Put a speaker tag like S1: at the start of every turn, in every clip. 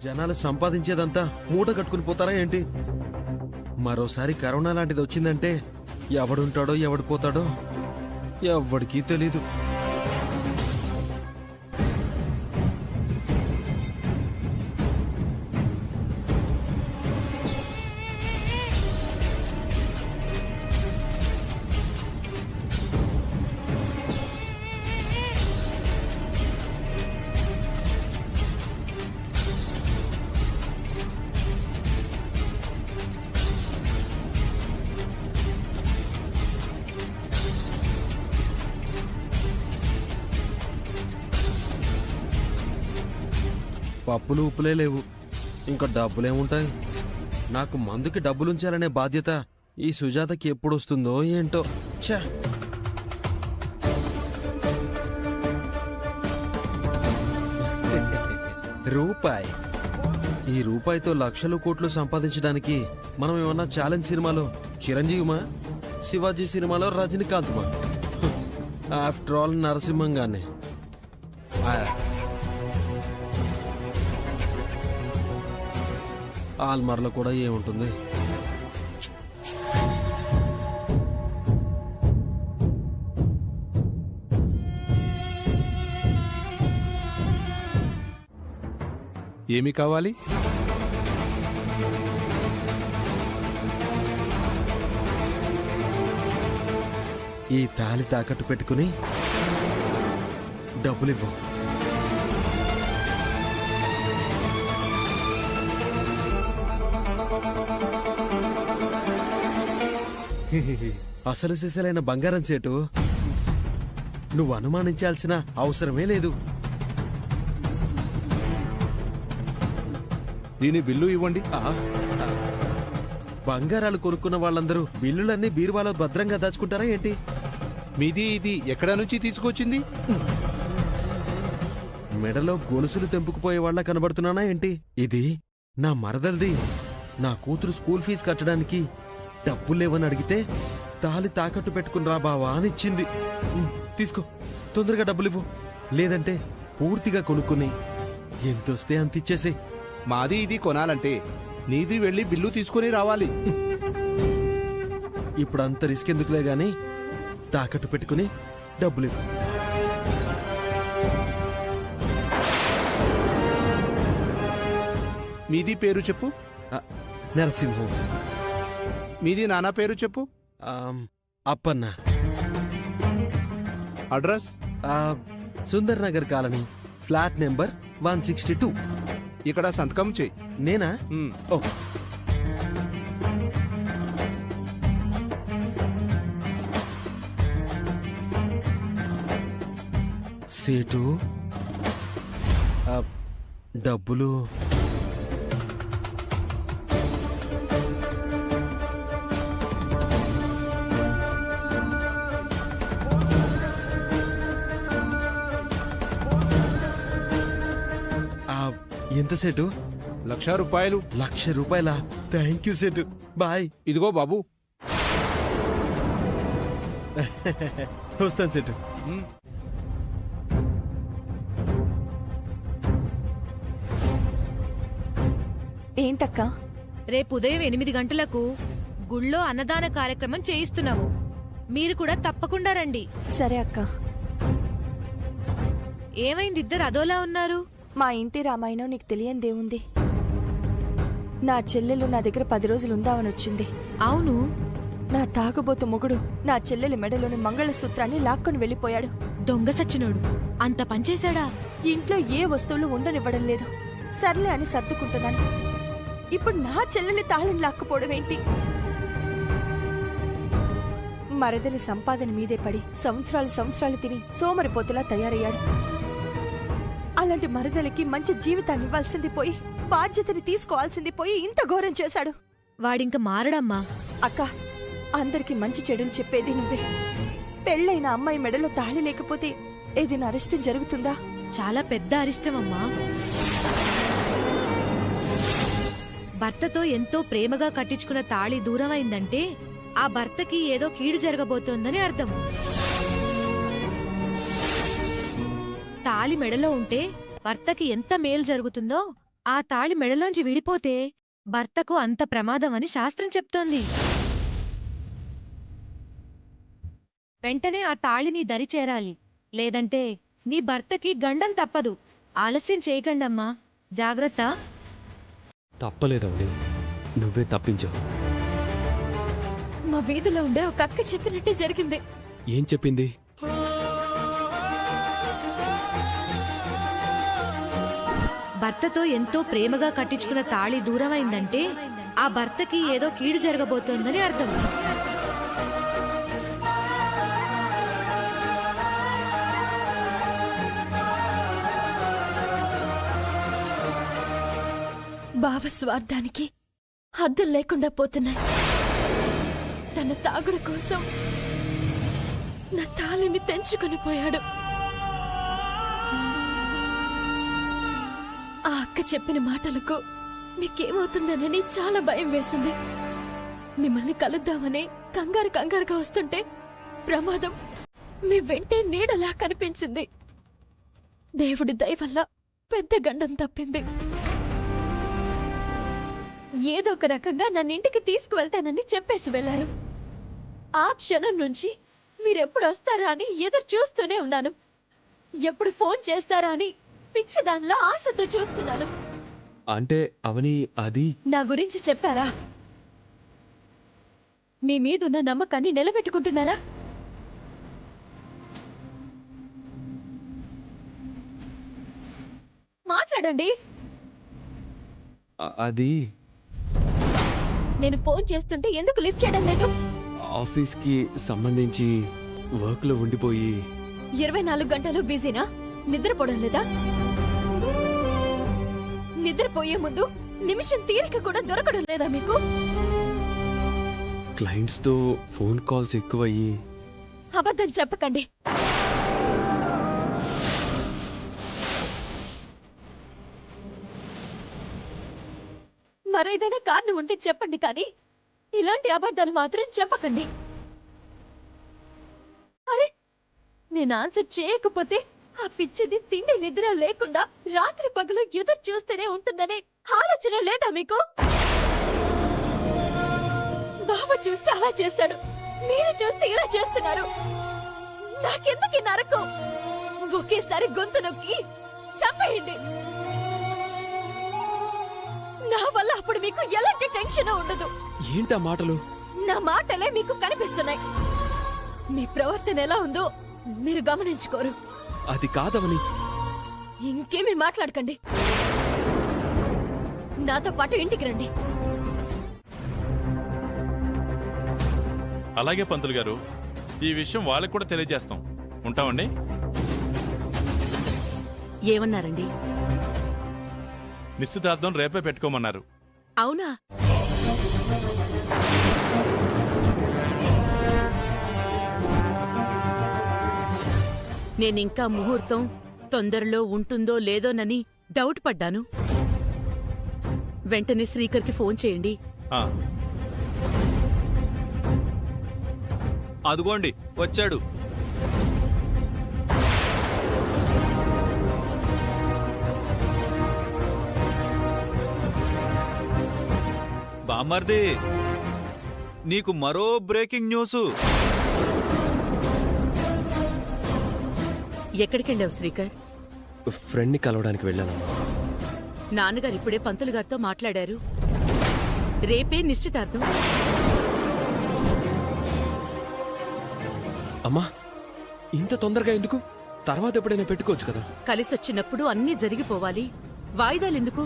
S1: జనాలు సంపాదించేదంతా మూట కట్టుకుని పోతారా ఏంటి? మరోసారి కరోనా లాంటిది వచ్చిందంటే ఎవడుంటాడో ఎవడు పోతాడో ఎవడికి తెలీదు. పప్పులు ఉప్పులే లేవు, ఇంకా డబ్బులేముంటాయి? నాకు మందుకి డబ్బులుంచాలనే బాధ్యత ఈ సుజాతకి ఎప్పుడొస్తుందో ఏంటో. ఛా! రూపాయి. ఈ రూపాయితో లక్షలు కోట్లు సంపాదించడానికి మనం ఏమన్నా ఛాలెంజ్ సినిమాలో చిరంజీవిమా, శివాజీ సినిమాలో రజనీకాంత్మా? After all నరసింహంగానే. ఆల్మార్లో కూడా ఏముంటుంది?
S2: ఏమి కావాలి?
S1: ఈ తాళి తాకట్టు పెట్టుకుని డబ్బులివ్వు. అసలు సిసలైన బంగారం సేటు, నువ్వు అనుమానించాల్సిన అవసరమే లేదు.
S2: దీని బిల్లు ఇవ్వండి.
S1: బంగారాలు కొనుక్కున్న వాళ్ళందరూ బిల్లులన్నీ బీరువాలో భద్రంగా దాచుకుంటారా ఏంటి?
S2: మీది ఇది ఎక్కడ నుంచి తీసుకొచ్చింది?
S1: మెడలో గొలుసులు తెంపుకుపోయే వాళ్ళ కనబడుతున్నానా ఏంటి? ఇది నా మరదల్ది. నా కూతురు స్కూల్ ఫీజు కట్టడానికి డబ్బులేవని అడిగితే తాళి తాకట్టు పెట్టుకుని రా బావా అని ఇచ్చింది. తీసుకో, తొందరగా డబ్బులివ్వు, లేదంటే పూర్తిగా కొనుక్కుని ఎంతొస్తే అంత ఇచ్చేసే.
S2: మాది ఇది కొనాలంటే నీది వెళ్ళి బిల్లు తీసుకుని రావాలి.
S1: ఇప్పుడు అంత రిస్క్ ఎందుకులే గాని తాకట్టు పెట్టుకుని డబ్బులివ్వు.
S2: మీది పేరు చెప్పు.
S1: నరసింహం.
S2: మీది నాన్న పేరు చెప్పు.
S1: Appanna.
S2: Address
S1: Sundar Nagar colony, flat number 162.
S2: ఇక్కడ సంతకం చెయ్యి.
S1: నేనా? ఓ. సేటు, డబ్బులు ఎంత సేటు?
S2: ₹1,00,000.
S1: ₹1,00,000? థ్యాంక్ యూ సేటు. బాయ్.
S2: ఇదిగో బాబు.
S1: వస్తాను సేటు.
S3: ఏంటక్క?
S4: రేపు ఉదయం 8 గంటలకు గుళ్ళో అన్నదాన కార్యక్రమం చేయిస్తున్నాము. మీరు కూడా తప్పకుండా రండి.
S3: సరే అక్క.
S4: ఏమైంది, ఇద్దరు అదోలా ఉన్నారు?
S3: మా ఇంటి రామాయణం నీకు తెలియందేముంది. నా చెల్లెలు నా దగ్గర 10 రోజులు ఉందామని వచ్చింది.
S4: అవును.
S3: నా తాగుబోతు మొగుడు నా చెల్లెలి మెడలోని మంగళసూత్రాన్ని లాక్కొని వెళ్లిపోయాడు.
S4: దొంగ సచ్చినోడు అంత పనిచేశాడా?
S3: ఇంట్లో ఏ వస్తువులు ఉండనివ్వడం లేదు. సర్లే అని సర్దుకుంటున్నాను. ఇప్పుడు నా చెల్లెలి తాళిని లాక్కుపోవడం ఏంటి? మరదలి సంపాదన మీదే పడి సంవత్సరాలు తిని సోమరిపోతులా తయారయ్యాడు. అలాంటి మరదలికి మంచి జీవితాన్ని ఇవ్వాల్సింది పోయి, బాధ్యతని తీసుకోవాల్సింది పోయి ఇంత ఘోరం చేశాడు.
S4: వాడింక మారడమ్మా.
S3: అక్క, అందరికి మంచి చెడులు చెప్పేది నువ్వే. పెళ్ళైన అమ్మాయి మెడలో తాళి లేకపోతే ఏదైనా అరిష్టం జరుగుతుందా?
S4: చాలా పెద్ద అరిష్టమమ్మా. భర్తతో ఎంతో ప్రేమగా కట్టించుకున్న తాళి దూరమైందంటే ఆ భర్తకి ఏదో కీడు జరగబోతోందని అర్థం. తాళి మెడలో ఉంటే భర్తకి ఎంత మేలు జరుగుతుందో ఆ తాళి మెడలోంచి విడిపోతే భర్తకు అంత ప్రమాదం అని శాస్త్రం చెప్తోంది. వెంటనే ఆ తాళిని దరి చేరాలి, లేదంటే నీ భర్తకి గండం తప్పదు. ఆలస్యం చేయకండమ్మా, జాగ్రత్త.
S5: తప్పలేదవని, నువ్వే తప్పించావు.
S3: మా వీధిలో ఉండే ఒక అక్క చెప్పినట్టే జరిగింది.
S5: ఏం చెప్పింది?
S4: భర్తతో ఎంతో ప్రేమగా కట్టించుకున్న తాళి దూరమైందంటే ఆ భర్తకి ఏదో కీడు జరగబోతోందని అర్థం.
S3: భావ స్వార్థానికి హద్దులు లేకుండా పోతున్నాయి. తన తాగుడు కోసం నా తాళిని తెంచుకొని పోయాడు. ఆ అక్క చెప్పిన మాటలకు మీకేమవుతుందనని చాలా భయం వేసింది. మిమ్మల్ని కలుద్దామని కంగారుగా వస్తుంటే ప్రమాదం మీ వెంటే నీడలా కనిపించింది. దేవుడి దయ వల్ల పెద్ద గండం తప్పింది. ఏదో ఒక రకంగా నన్ను ఇంటికి తీసుకువెళ్తానని చెప్పేసి వెళ్లారు. ఆ క్షణం నుంచి మీరెప్పుడు వస్తారా అని ఎదురు చూస్తూనే ఉన్నాను. ఎప్పుడు ఫోన్ చేస్తారా అని పిచ్చిదానిలో ఆశతో చూస్తున్నాను.
S5: అంటే అవని అది
S3: నా గురించి చెప్పారా? మీ మీదున్న నమ్మకాన్ని నిలబెట్టుకుంటున్నారా? మాట్లాడండి.
S5: అది
S3: నేను ఫోన్ చేస్తుంటే ఎందుకు లిఫ్ట్ చేయడం లేదు?
S5: ఆఫీస్కి సంబంధించి వర్క్లో ఉండిపోయి
S3: 24 గంటలు బిజీనా? నిద్రపోవడం లేదా? నిద్రపోయే ముందు నిమిషం తీరిక కూడా దొరకడం లేదా మీకు?
S5: క్లయింట్స్తో ఫోన్ కాల్స్ ఎక్కువయ్యి.
S3: అబద్ధం చెప్పకండి. మరేదైనా కారణం ఉంటే చెప్పండి, కానీ ఇలాంటి అబద్ధాలు మాత్రం చెప్పకండి. అరే, నేను ఆన్సర్ చేయకపోతే ఆ పిచ్చిది తిండి నిద్ర లేకుండా రాత్రి పగలు ఎదురు చూస్తూనే ఉంటుందనే ఆలోచన లేదా మీకు? బాబా చూస్తే అలా చేస్తాడు, మీరు చూస్తే ఇలా చేస్తున్నారు. నాకెందుకు ఈ నరకం? ఒకేసారి గొంతు నొక్కి చంపేయండి. నా వల్ల అప్పుడు మీకు ఎలాంటి టెన్షన్ ఉండదు.
S5: ఏంటా మాటలు?
S3: నా మాటలే మీకు కనిపిస్తున్నాయి. మీ ప్రవర్తన ఎలా ఉందో మీరు గమనించుకోరు.
S5: అది కాదవని.
S3: ఇంకేమీ మాట్లాడకండి. నాతో పాటు ఇంటికి రండి.
S6: అలాగే పంతులు గారు, ఈ విషయం వాళ్ళకు కూడా తెలియజేస్తాం. ఉంటామండి.
S7: ఏమన్నారండి?
S6: నిశ్చితార్థం రేపే పెట్టుకోమన్నారు.
S7: అవునా? నేనింకా ముహూర్తం తొందరలో ఉంటుందో లేదోనని డౌట్ పడ్డాను. వెంటనే శ్రీకర్కి ఫోన్ చేయండి.
S6: ఆ.
S8: అదుగోండి వచ్చాడు. బామ్మర్ది, నీకు మరో బ్రేకింగ్ న్యూస్.
S7: ఎక్కడికెళ్ళావు శ్రీకర్?
S5: ఫ్రెండ్ని కలవడానికి వెళ్ళానమ్మా.
S7: నాన్నగారు ఇప్పుడే పంతులు గారితో మాట్లాడారు. రేపే నిశ్చితార్థం.
S5: అమ్మా, ఇంత తొందరగా ఎందుకు? తర్వాత ఎప్పుడైనా పెట్టుకోవచ్చు కదా.
S7: కలిసొచ్చినప్పుడు అన్నీ జరిగిపోవాలి. వాయిదాలెందుకు?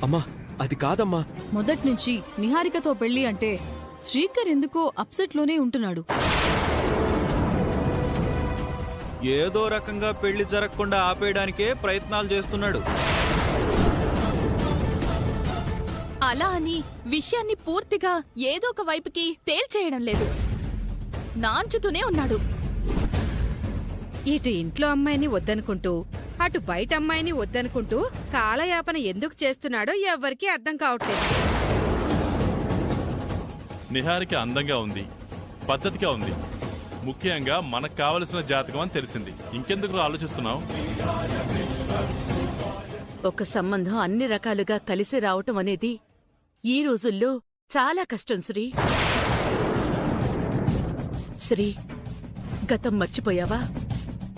S5: అమ్మా, అది కాదమ్మా.
S9: మొదట్నుంచి నిహారికతో పెళ్లి అంటే శ్రీకర్ ఎందుకో అప్సెట్ లోనే ఉంటున్నాడు.
S8: ఏదో రకంగా పెళ్లి జరగకుండా ఆపేయడానికే ప్రయత్నాలు చేస్తున్నాడు.
S9: అలా అని విషయాన్ని పూర్తిగా ఏదో ఒక వైపుకి తేల్చేయడం లేదు. నాంచుతూనే ఉన్నాడు.
S4: ఇటు ఇంట్లో అమ్మాయిని వద్దనుకుంటూ అటు బయట అమ్మాయిని వద్దనుకుంటూ కాలయాపన ఎందుకు చేస్తున్నాడో ఎవ్వరికీ అర్థం కావట్లేదు.
S6: నిహారిక అందంగా ఉంది, పద్ధతిగా ఉంది. ముఖ్యంగా మనకు కావలసిన జాతకం అని తెలిసింది. ఇంకెందుకు ఆలోచిస్తున్నావు?
S7: ఒక సంబంధం అన్ని రకాలుగా కలిసి రావటం అనేది ఈ రోజుల్లో చాలా కష్టం శ్రీ. శ్రీ, గతం మర్చిపోయావా?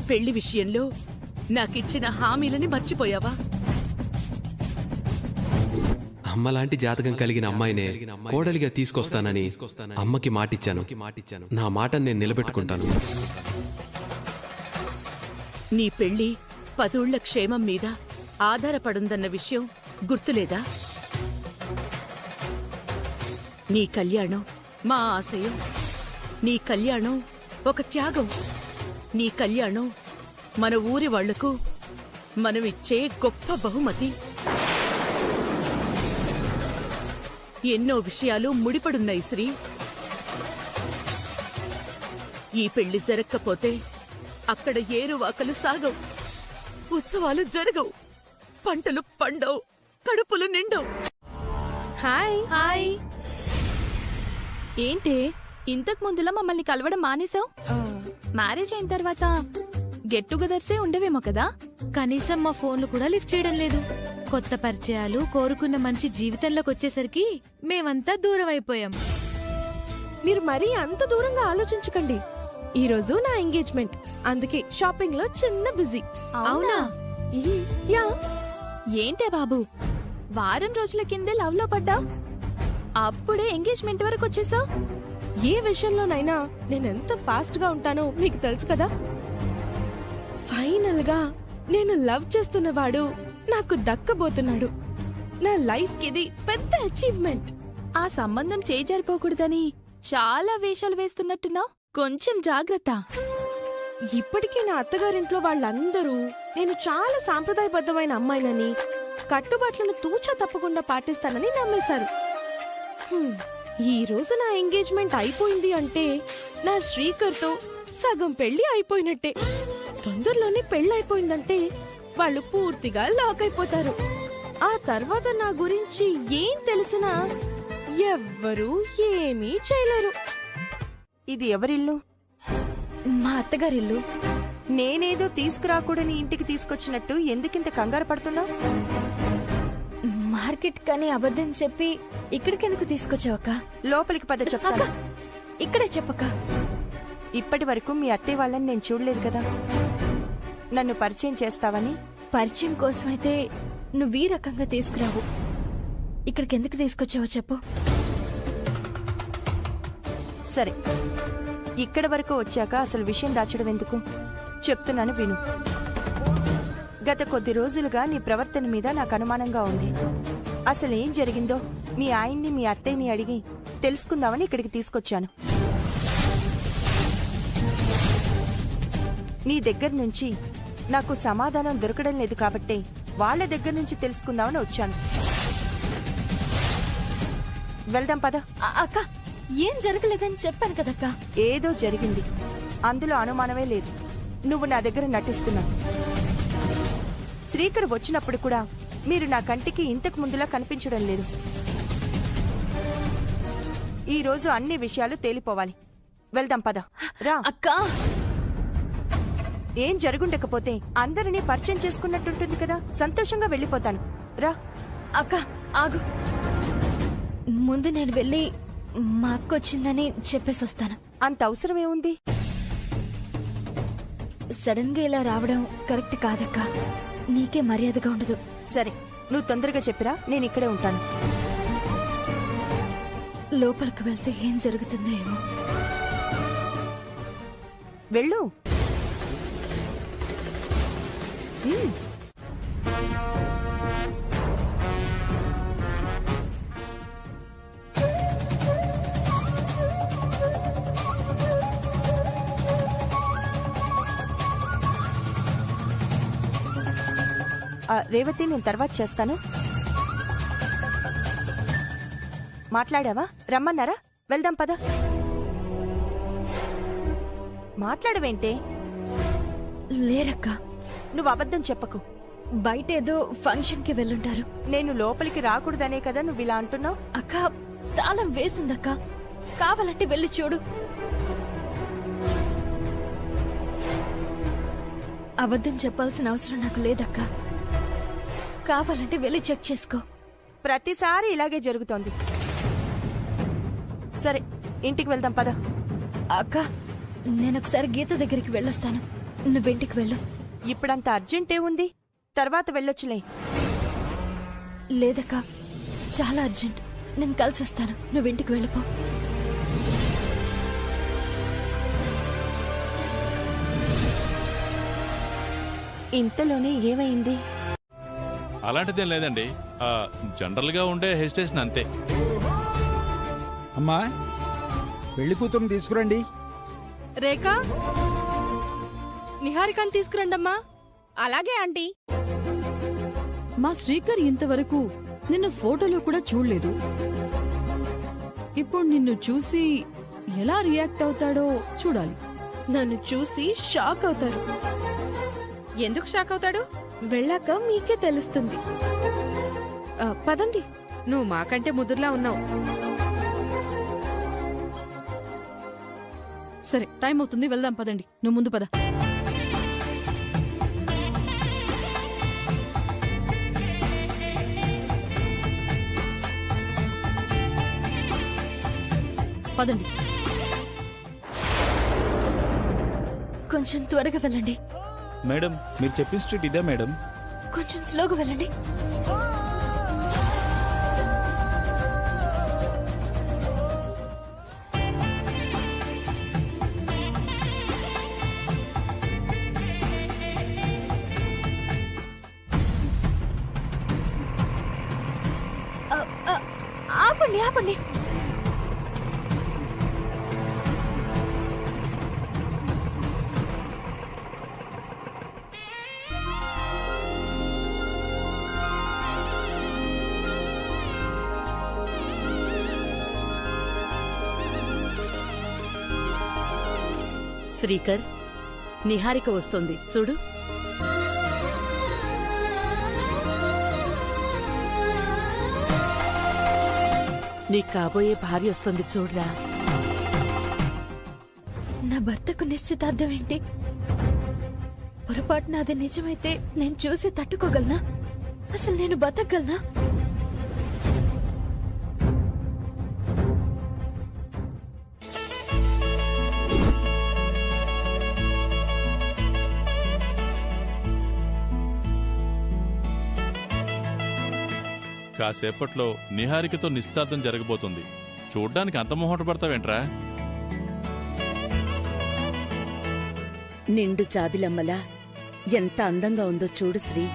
S7: పెళ్లి విషయంలో నాకిచ్చిన హామీలని మర్చిపోయావా?
S5: అమ్మలాంటి జాతకం కలిగిన అమ్మాయినే కోడలిగా తీసుకొస్తానని అమ్మకి మాటిచ్చాను. నా మాటను నేను నిలబెట్టుకుంటాను.
S7: నీ పెళ్లి 10 ఊళ్ల క్షేమం మీద ఆధారపడుందన్న విషయం గుర్తులేదా? నీ కళ్యాణం మా ఆశయం. నీ కళ్యాణం ఒక త్యాగం. నీ కళ్యాణం మన ఊరి వాళ్లకు మనమిచ్చే గొప్ప బహుమతి. ఎన్నో విషయాలు ముడిపడున్నాయి శ్రీ. ఈ పెళ్లి జరగకపోతే అక్కడ ఏరువాకలు సాగవు, ఉత్సవాలు జరగవు, పంటలు పండవు, కడుపులు నిండవు.
S3: హాయ్.
S9: హాయ్. ఏంటి ఇంతకు ముందులా మమ్మల్ని కలవడం మానేశావు? మ్యారేజ్ అయిన తర్వాత గెట్ టుగెదర్సే ఉండవేమో కదా?
S4: కనీసం మా ఫోన్లు కూడా లిఫ్ట్ చేయడం లేదు. కొత్త పరిచయాలు, కోరుకున్న మంచి జీవితంలోకి వచ్చేసరికి మేమంతా దూరం అయిపోయాం.
S3: మీరు మరీ అంత దూరంగా ఆలోచించకండి. ఈ రోజు నా ఎంగేజ్మెంట్, అందుకే షాపింగ్ లో చిన్న బిజీ.
S4: అవునా?
S3: యా.
S9: ఏంటే బాబు, వారం రోజుల కిందే లవ్ లో పడ్డావు, అప్పుడే ఎంగేజ్మెంట్ వరకు వచ్చేసావు.
S3: ఏ విషయంలోనైనా నేనెంత ఫాస్ట్ గా ఉంటానో మీకు తెలుసు కదా. ఫైనల్ గా నేను లవ్ చేస్తున్నవాడు నాకు దక్కబోతున్నాడు. నా లైఫ్ కి ఇది పెద్ద అచీవ్మెంట్.
S9: ఆ సంబంధం చేజారిపోకూడదని చాలా వేషాలు వేస్తున్నట్టున్నావు. కొంచెం జాగ్రత్త.
S3: ఇప్పటికీ నా అత్తగారింట్లో వాళ్ళందరూ నేను చాలా సాంప్రదాయబద్ధమైన అమ్మాయినని, కట్టుబాట్లను తూచా తప్పకుండా పాటిస్తానని నమ్మేశారు. ఈ రోజు నా ఎంగేజ్మెంట్ అయిపోయింది అంటే నా శ్రీకర్తో సగం పెళ్లి అయిపోయినట్టే. తొందరలోనే పెళ్లి అయిపోయిందంటే వాళ్ళు పూర్తిగా లాక్ అయిపోతారు. ఆ తర్వాత నా గురించి ఏం తెలిసినా ఎవ్వరూ ఏమీ చేయలేరు. ఇది ఎవరిల్లు?
S9: మా అత్తగారిల్లు.
S3: నేనేదో తీసుకురాకూడని ఇంటికి తీసుకొచ్చినట్టు ఎందుకింత కంగారు పడుతున్నా?
S9: మార్కెట్ కని అబద్ధం చెప్పి ఇక్కడికెందుకు తీసుకొచ్చావక్క?
S3: లోపలికి పద చెప్తాను.
S9: ఇక్కడే చెప్పక్క.
S3: ఇప్పటి వరకు మీ అత్తయ్య వాళ్ళని నేను చూడలేదు కదా. నన్ను పరిచయం చేస్తావని.
S9: పరిచయం కోసమైతే నువ్వు ఈ రకంగా తీసుకురావు. ఇక్కడికెందుకు తీసుకొచ్చావో చెప్పు.
S3: సరే, ఇక్కడ వరకు వచ్చాక అసలు విషయం దాచడం ఎందుకు? చెప్తున్నాను విను. గత కొద్ది రోజులుగా నీ ప్రవర్తన మీద నాకు అనుమానంగా ఉంది. అసలేం జరిగిందో మీ ఆయన్ని, మీ అత్తయ్యని అడిగి తెలుసుకుందామని ఇక్కడికి తీసుకొచ్చాను. నీ దగ్గర నుంచి నాకు సమాధానం దొరకడం లేదు కాబట్టి వాళ్ళ దగ్గర నుంచి తెలుసుకుందామని వచ్చాను. వెళ్దాం పద.
S9: అక్క, ఏం జరగలేదని చెప్పాను కదక్క.
S3: ఏదో జరిగింది, అందులో అనుమానమే లేదు. నువ్వు నా దగ్గర నటిస్తున్నావు. శ్రీకర్ వచ్చినప్పుడు కూడా మీరు నా కంటికి ఇంతకు ముందులా కనిపించడం లేదు. ఈ రోజు అన్ని విషయాలు తేలిపోవాలి. వెళ్దాం పద. రా.
S9: అక్క,
S3: ఏం జరుగుండకపోతే అందరినీ పరిచయం చేసుకున్నట్టుంటుంది కదా. సంతోషంగా వెళ్ళిపోతాను. రా.
S9: అక్క ఆగు. ముందు నేను వెళ్ళి మా అక్క వచ్చిందని చెప్పేసి వస్తాను.
S3: అంత అవసరమేముంది?
S9: సడన్ గా ఇలా రావడం కరెక్ట్ కాదక్క. నీకే మర్యాదగా ఉండదు.
S3: సరే, నువ్వు తొందరగా చెప్పిరా, నేను ఇక్కడే ఉంటాను.
S9: లోపలికి వెళ్తే ఏం జరుగుతుందో ఏమో.
S3: వెళ్ళు. రేవతి, నేను తర్వాత చేస్తాను. మాట్లాడావా? రమ్మన్నారా? వెళ్దాం పద. మాట్లాడవేంటే?
S9: లేరక్క.
S3: నువ్వు అబద్ధం చెప్పకు.
S9: బయట ఏదో ఫంక్షన్ కి వెళ్ళుంటారు.
S3: నేను లోపలికి రాకూడదనే కదా నువ్వు ఇలా అంటున్నావు?
S9: అక్క, తాళం వేసిందక్క. కావాలంటే వెళ్ళి చూడు. అబద్ధం చెప్పాల్సిన అవసరం నాకు లేదక్క. కావాలంటే వెళ్ళి చెక్ చేసుకో.
S3: ప్రతిసారి ఇలాగే జరుగుతోంది. సరే, ఇంటికి వెళ్దాం పద.
S9: అక్క, నేను ఒకసారి గీత దగ్గరికి వెళ్ళొస్తాను. నువ్వింటికి వెళ్ళు.
S3: ఇప్పుడంత అర్జెంటే ఉంది, తర్వాత వెళ్ళొచ్చులే.
S9: లేదక్క, చాలా అర్జెంట్. నేను కలిసి వస్తాను. నువ్వింటికి వెళ్ళిపో.
S3: ఇంతలోనే ఏమైంది?
S6: అలాంటిదేం లేదండి, జనరల్ గా ఉండే హెసిటేషన్ అంతే.
S10: అమ్మా, పెళ్లి కూతురుని తీసుకురండి.
S9: రేఖ, నిహారికని తీసుకురండమ్మా.
S3: అలాగే ఆంటీ.
S11: మా శ్రీకర్ ఇంతవరకు నిన్ను ఫోటోలో కూడా చూడలేదు. ఇప్పుడు నిన్ను చూసి ఎలా రియాక్ట్ అవుతాడో చూడాలి.
S9: నన్ను చూసి షాక్ అవుతాడు.
S3: ఎందుకు షాక్ అవుతాడు?
S9: వెళ్ళాక మీకే తెలుస్తుంది.
S3: పదండి. నువ్వు మాకంటే ముదురులా ఉన్నావు.
S11: సరే, టైం అవుతుంది, వెళ్దాం పదండి. నువ్వు ముందు పద. పదండి.
S9: కొంచెం త్వరగా వెళ్ళండి.
S8: మేడం, మీరు చెప్పిన స్ట్రీట్ ఇదే మేడం.
S9: కొంచెం స్లోగా వెళ్ళండి. ఆపండి, ఆపండి.
S7: శ్రీకర్, నిహారిక వస్తుంది చూడు. నీ కాబోయే భార్య వస్తుంది చూడరా.
S9: నా భర్తకు నిశ్చితార్థం ఏంటి? పొరపాటున అది నిజమైతే నేను చూసి తట్టుకోగలనా? అసలు నేను బతకగలనా?
S6: కాసేపట్లో నిహారికతో నిశ్చితార్థం జరగబోతుంది. చూడ్డానికి అంత మొహట పడతావేంట్రా?
S7: నిండు జాబిలమ్మలా ఎంత అందంగా ఉందో చూడు శ్రీ.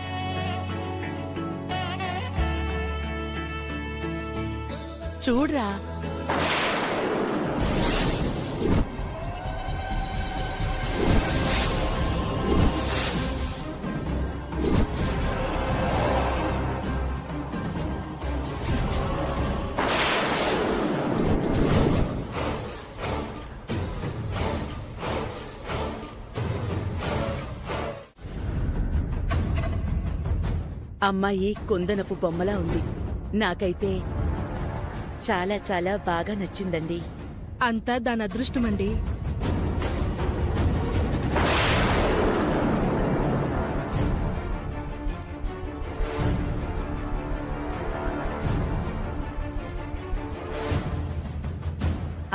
S7: చూడ్రా. అమ్మాయి కుందనపు బొమ్మలా ఉంది. నాకైతే చాలా చాలా బాగా నచ్చిందండి.
S9: అంతా దాని అదృష్టమండి.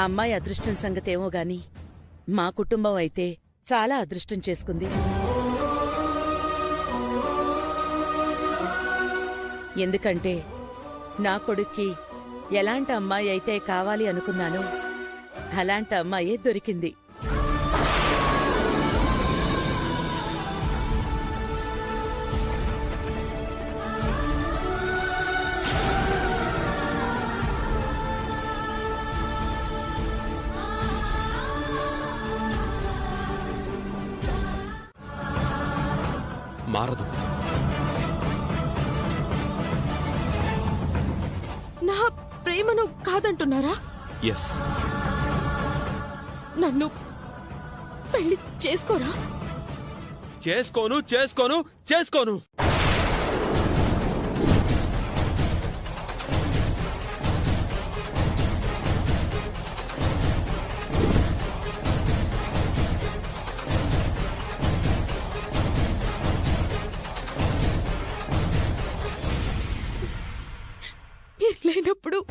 S7: అమ్మాయి అదృష్టం సంగతేమో గాని మా కుటుంబం అయితే చాలా అదృష్టం చేసుకుంది. ఎందుకంటే నా కొడుక్కి ఎలాంటి అమ్మాయి అయితే కావాలి అనుకున్నానో అలాంటి అమ్మాయే దొరికింది.
S5: మారదు.
S9: నా ప్రేమను కాదంటున్నారా?
S5: ఎస్.
S9: నన్ను పెళ్లి చేసుకోరా?
S1: చేసుకోను చేసుకోను చేసుకోను.
S3: లేనప్పుడు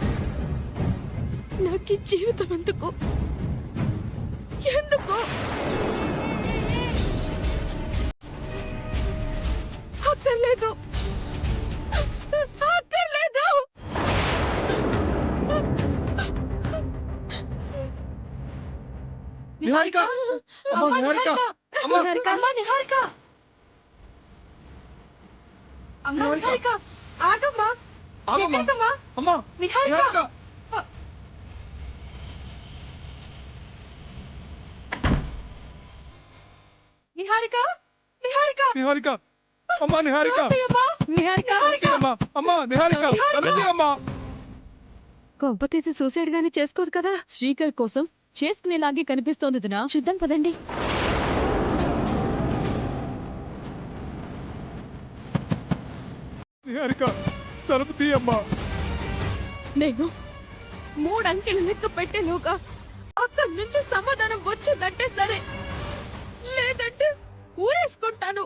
S3: నాకు ఈ జీవితం ఎందుకు? ఎందుకు? అక్కర్లేదు, అక్కర్లేదు.
S10: నిహారిక! అమ్మా, నిహారిక! అమ్మా!
S3: నిహారిక! అమ్మా, నిహారిక! ఆగమ్మా!
S10: ఆగమ్మా!
S3: ఎక్కడికమ్మా?
S10: అమ్మా!
S3: నిహారిక!
S10: నిహారిక!
S3: నిహారిక! నిహారిక!
S10: నిహారిక! అమ్మా, నిహారిక!
S3: అత్తయ్యమ్మా! నిహారిక!
S10: అమ్మా, అమ్మా, నిహారిక! వెళ్తే అమ్మా!
S11: కొంప తీసి సూసైడ్ గానీ చేసుకోదు కదా. శ్రీకర్ కోసం చేసుకునేలాగే కనిపిస్తోంది దినా.
S3: చూద్దాం పదండి.
S10: నిహారిక, తలుపు తీయమ్మా!
S3: నేను 3 అంకెలు లెక్క పెట్టేలోగా అక్కడి నుంచి సమాధానం వచ్చిందంటే సరే, లేదంటే ఊరేసుకుంటాను.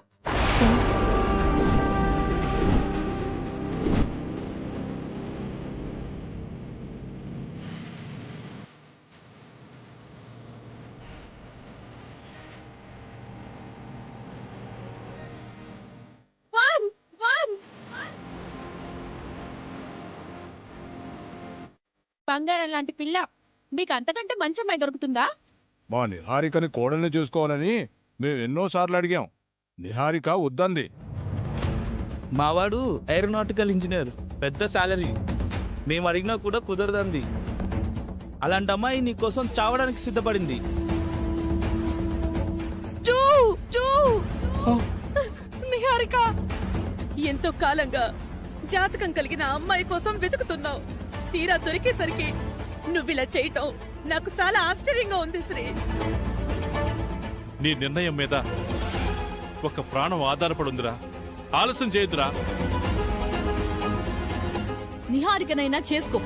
S3: బంగారం లాంటి పిల్ల మీకు అంతకంటే మంచి అమ్మాయి దొరుకుతుందా?
S10: మా నిహారికని కోడల్ని చూసుకోవాలని మేము ఎన్నోసార్లు అడిగాం. నిహారిక వద్దంది.
S8: మావాడు ఏరోనాటికల్ ఇంజనీర్, పెద్ద శాలరీ. మేము అడిగినా కూడా కుదరదంది. అలాంటి అమ్మాయి నీ కోసం చావడానికి సిద్ధపడింది.
S3: నిహారిక, ఎంతో కాలంగా జాతకం కలిగిన అమ్మాయి కోసం వెతుకుతున్నావు. తీరా దొరికేసరికి నువ్విలా చేయటం నాకు చాలా ఆశ్చర్యంగా ఉంది శ్రీ.
S6: నీ నిర్ణయం మీద ఒక ప్రాణం ఆధారపడుందిరా. ఆలస్యం చేయదురా.
S11: నిహారికనైనా చేసుకో,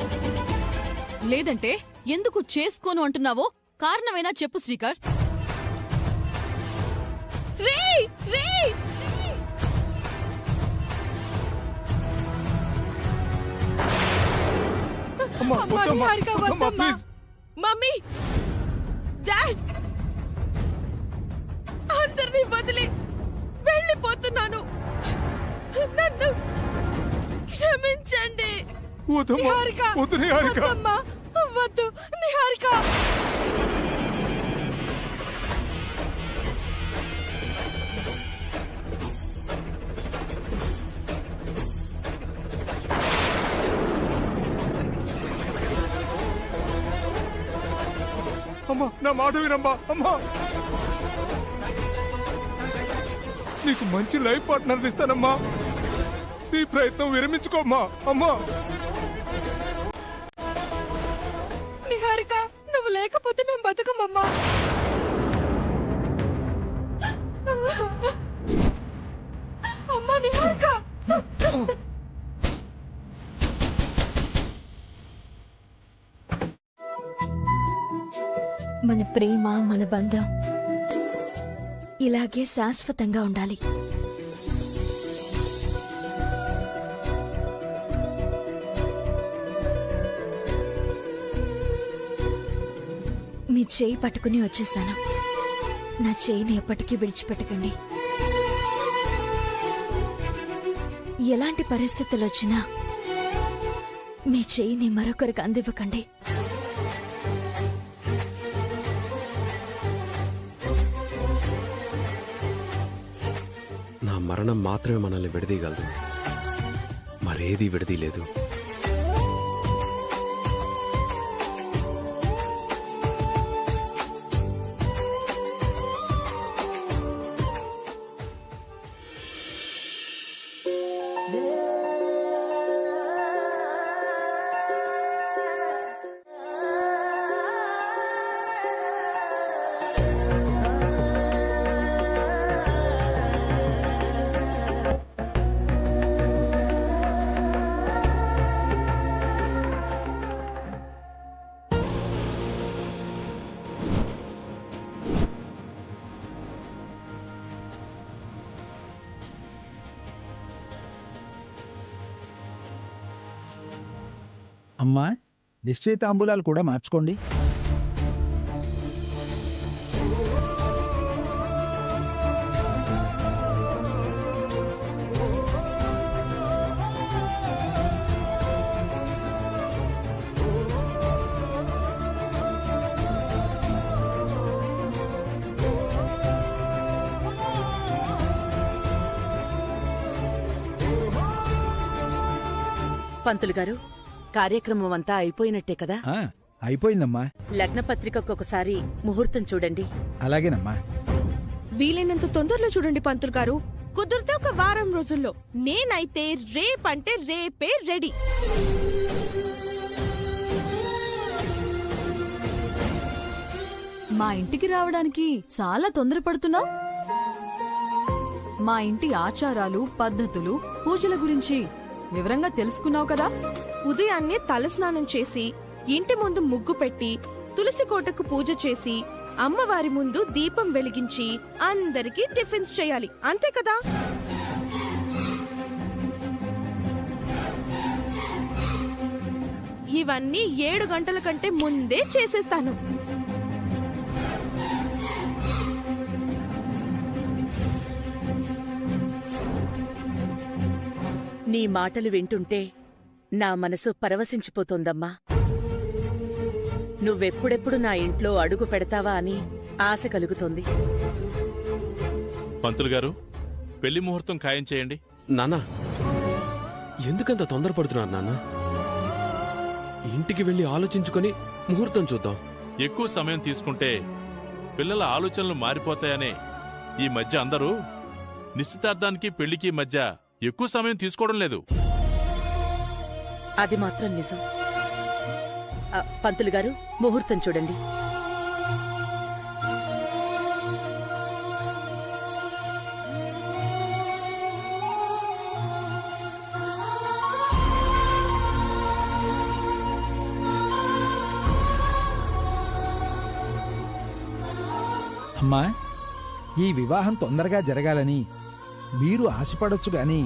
S11: లేదంటే ఎందుకు చేసుకోను అంటున్నావో కారణమైనా చెప్పు శ్రీకర్.
S3: శ్రీ! శ్రీ!
S10: అమ్మా,
S3: అమ్మా,
S10: వద్దమ్మా!
S3: నిహారిక,
S10: వద్దమ్మా,
S3: వద్దమ్మా.
S10: ప్లీజ్!
S3: మమ్మీ, డాడ్, అందరినీ వదిలి వెళ్ళిపోతున్నాను. నన్ను క్షమించండి.
S10: వద్దమ్మా!
S3: నిహారిక!
S10: వద్దు నిహారిక!
S3: వద్దమ్మా, వద్దు నిహారిక.
S10: అమ్మా, నా మాట వినమ్మా! అమ్మా, నీకు మంచి లైఫ్ పార్ట్నర్ ఇస్తానమ్మా. నీ ప్రయత్నం విరమించుకోమ్మా. అమ్మా,
S3: నిహారిక, నువ్వు లేకపోతే మేము బతుకమమ్మా. అమ్మా, నిహారిక! మన ప్రేమ, మన బంధం ఇలాగే శాశ్వతంగా ఉండాలి. మీ చేయి పట్టుకుని వచ్చేసాను. నా చేయిని ఎప్పటికీ విడిచిపెట్టకండి. ఎలాంటి పరిస్థితులు వచ్చినా మీ చేయిని మరొకరికి అందివ్వకండి.
S5: నా మరణం మాత్రమే మనల్ని విడదీయగలదు, మరేది విడదీయలేదు.
S12: అమ్మా, నిశ్చయితాంబూలాలు కూడా మార్చుకోండి.
S7: పంతులు గారు, కార్యక్రమం అంతా అయిపోయినట్టే కదా?
S12: అయిపోయిందమ్మా.
S7: లగ్నపత్రికకు ఒకసారి ముహూర్తం చూడండి.
S12: అలాగేనమ్మా.
S9: వీలైనంత తొందరలో చూడండి పంతులు గారు. కుదిరితే ఒక వారం రోజుల్లో. నేనైతే రేపంటే రేపే రెడీ.
S11: మా ఇంటికి రావడానికి చాలా తొందరపడుతున్నావు. మా ఇంటి ఆచారాలు, పద్ధతులు, పూజల గురించి వివరంగా తెలుసుకున్నావు కదా.
S9: ఉదయాన్నే తలస్నానం చేసి, ఇంటి ముందు ముగ్గు పెట్టి, తులసి కోటకు పూజ చేసి, అమ్మవారి ముందు దీపం వెలిగించి, అందరికీ టిఫిన్స్ చేయాలి. అంతే కదా? ఇవన్నీ 7 గంటల కంటే ముందే చేసేస్తాను.
S7: నీ మాటలు వింటుంటే నా మనసు పరవశించిపోతోందమ్మా. నువ్వెప్పుడెప్పుడు నా ఇంట్లో అడుగు పెడతావా అని ఆశ కలుగుతోంది.
S6: పంతులు గారు, పెళ్లి ముహూర్తం ఖాయం చేయండి.
S5: నాన్నా, ఎందుకంత తొందరపడుతున్నారు నాన్న? ఇంటికి వెళ్ళి ఆలోచించుకొని ముహూర్తం చూద్దాం.
S6: ఎక్కువ సమయం తీసుకుంటే పిల్లల ఆలోచనలు మారిపోతాయనే ఈ మధ్య అందరూ నిశ్చితార్థానికి పెళ్లికి మధ్య ఎక్కువ సమయం తీసుకోవడం లేదు.
S7: అది మాత్రం నిజం. పంతులు గారు, ముహూర్తం చూడండి.
S12: అమ్మా, ఈ వివాహం తొందరగా జరగాలని మీరు ఆశపడొచ్చు గాని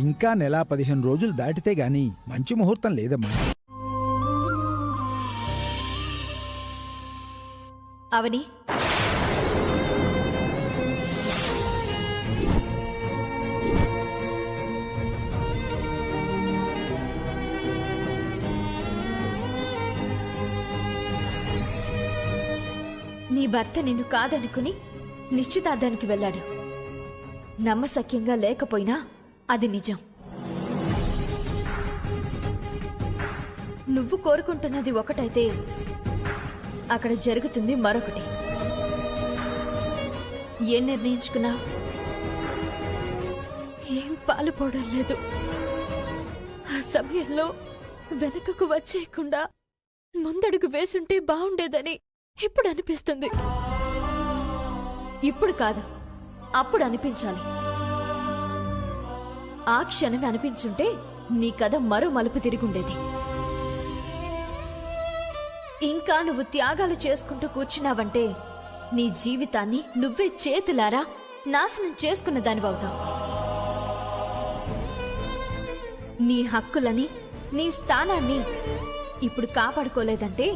S12: ఇంకా నెల 15 రోజులు దాటితే గాని మంచి ముహూర్తం లేదమ్మా.
S3: అవని, నీ భర్త నిన్ను కాదనుకుని నిశ్చితార్థానికి వెళ్ళాడు. నమ్మశక్యంగా లేకపోయినా అది నిజం. నువ్వు కోరుకుంటున్నది ఒకటైతే అక్కడ జరుగుతుంది మరొకటి. ఏం నిర్ణయించుకున్నా? ఏం పాలుపోవడం లేదు. ఆ సమయంలో వెనుకకు వచ్చేయకుండా ముందడుగు వేసుంటే బాగుండేదని ఇప్పుడు అనిపిస్తుంది. ఇప్పుడు కాదు, అప్పుడు అనిపించాలి. ఆ క్షణమే అనిపించుంటే నీ కథ మరో మలుపు తిరుగుండేది. ఇంకా నువ్వు త్యాగాలు చేసుకుంటూ కూర్చున్నావంటే నీ జీవితాన్ని నువ్వే చేతులారా నాశనం చేసుకున్న దానివవుతావు. నీ హక్కులని, నీ స్థానాన్ని ఇప్పుడు కాపాడుకోలేదంటే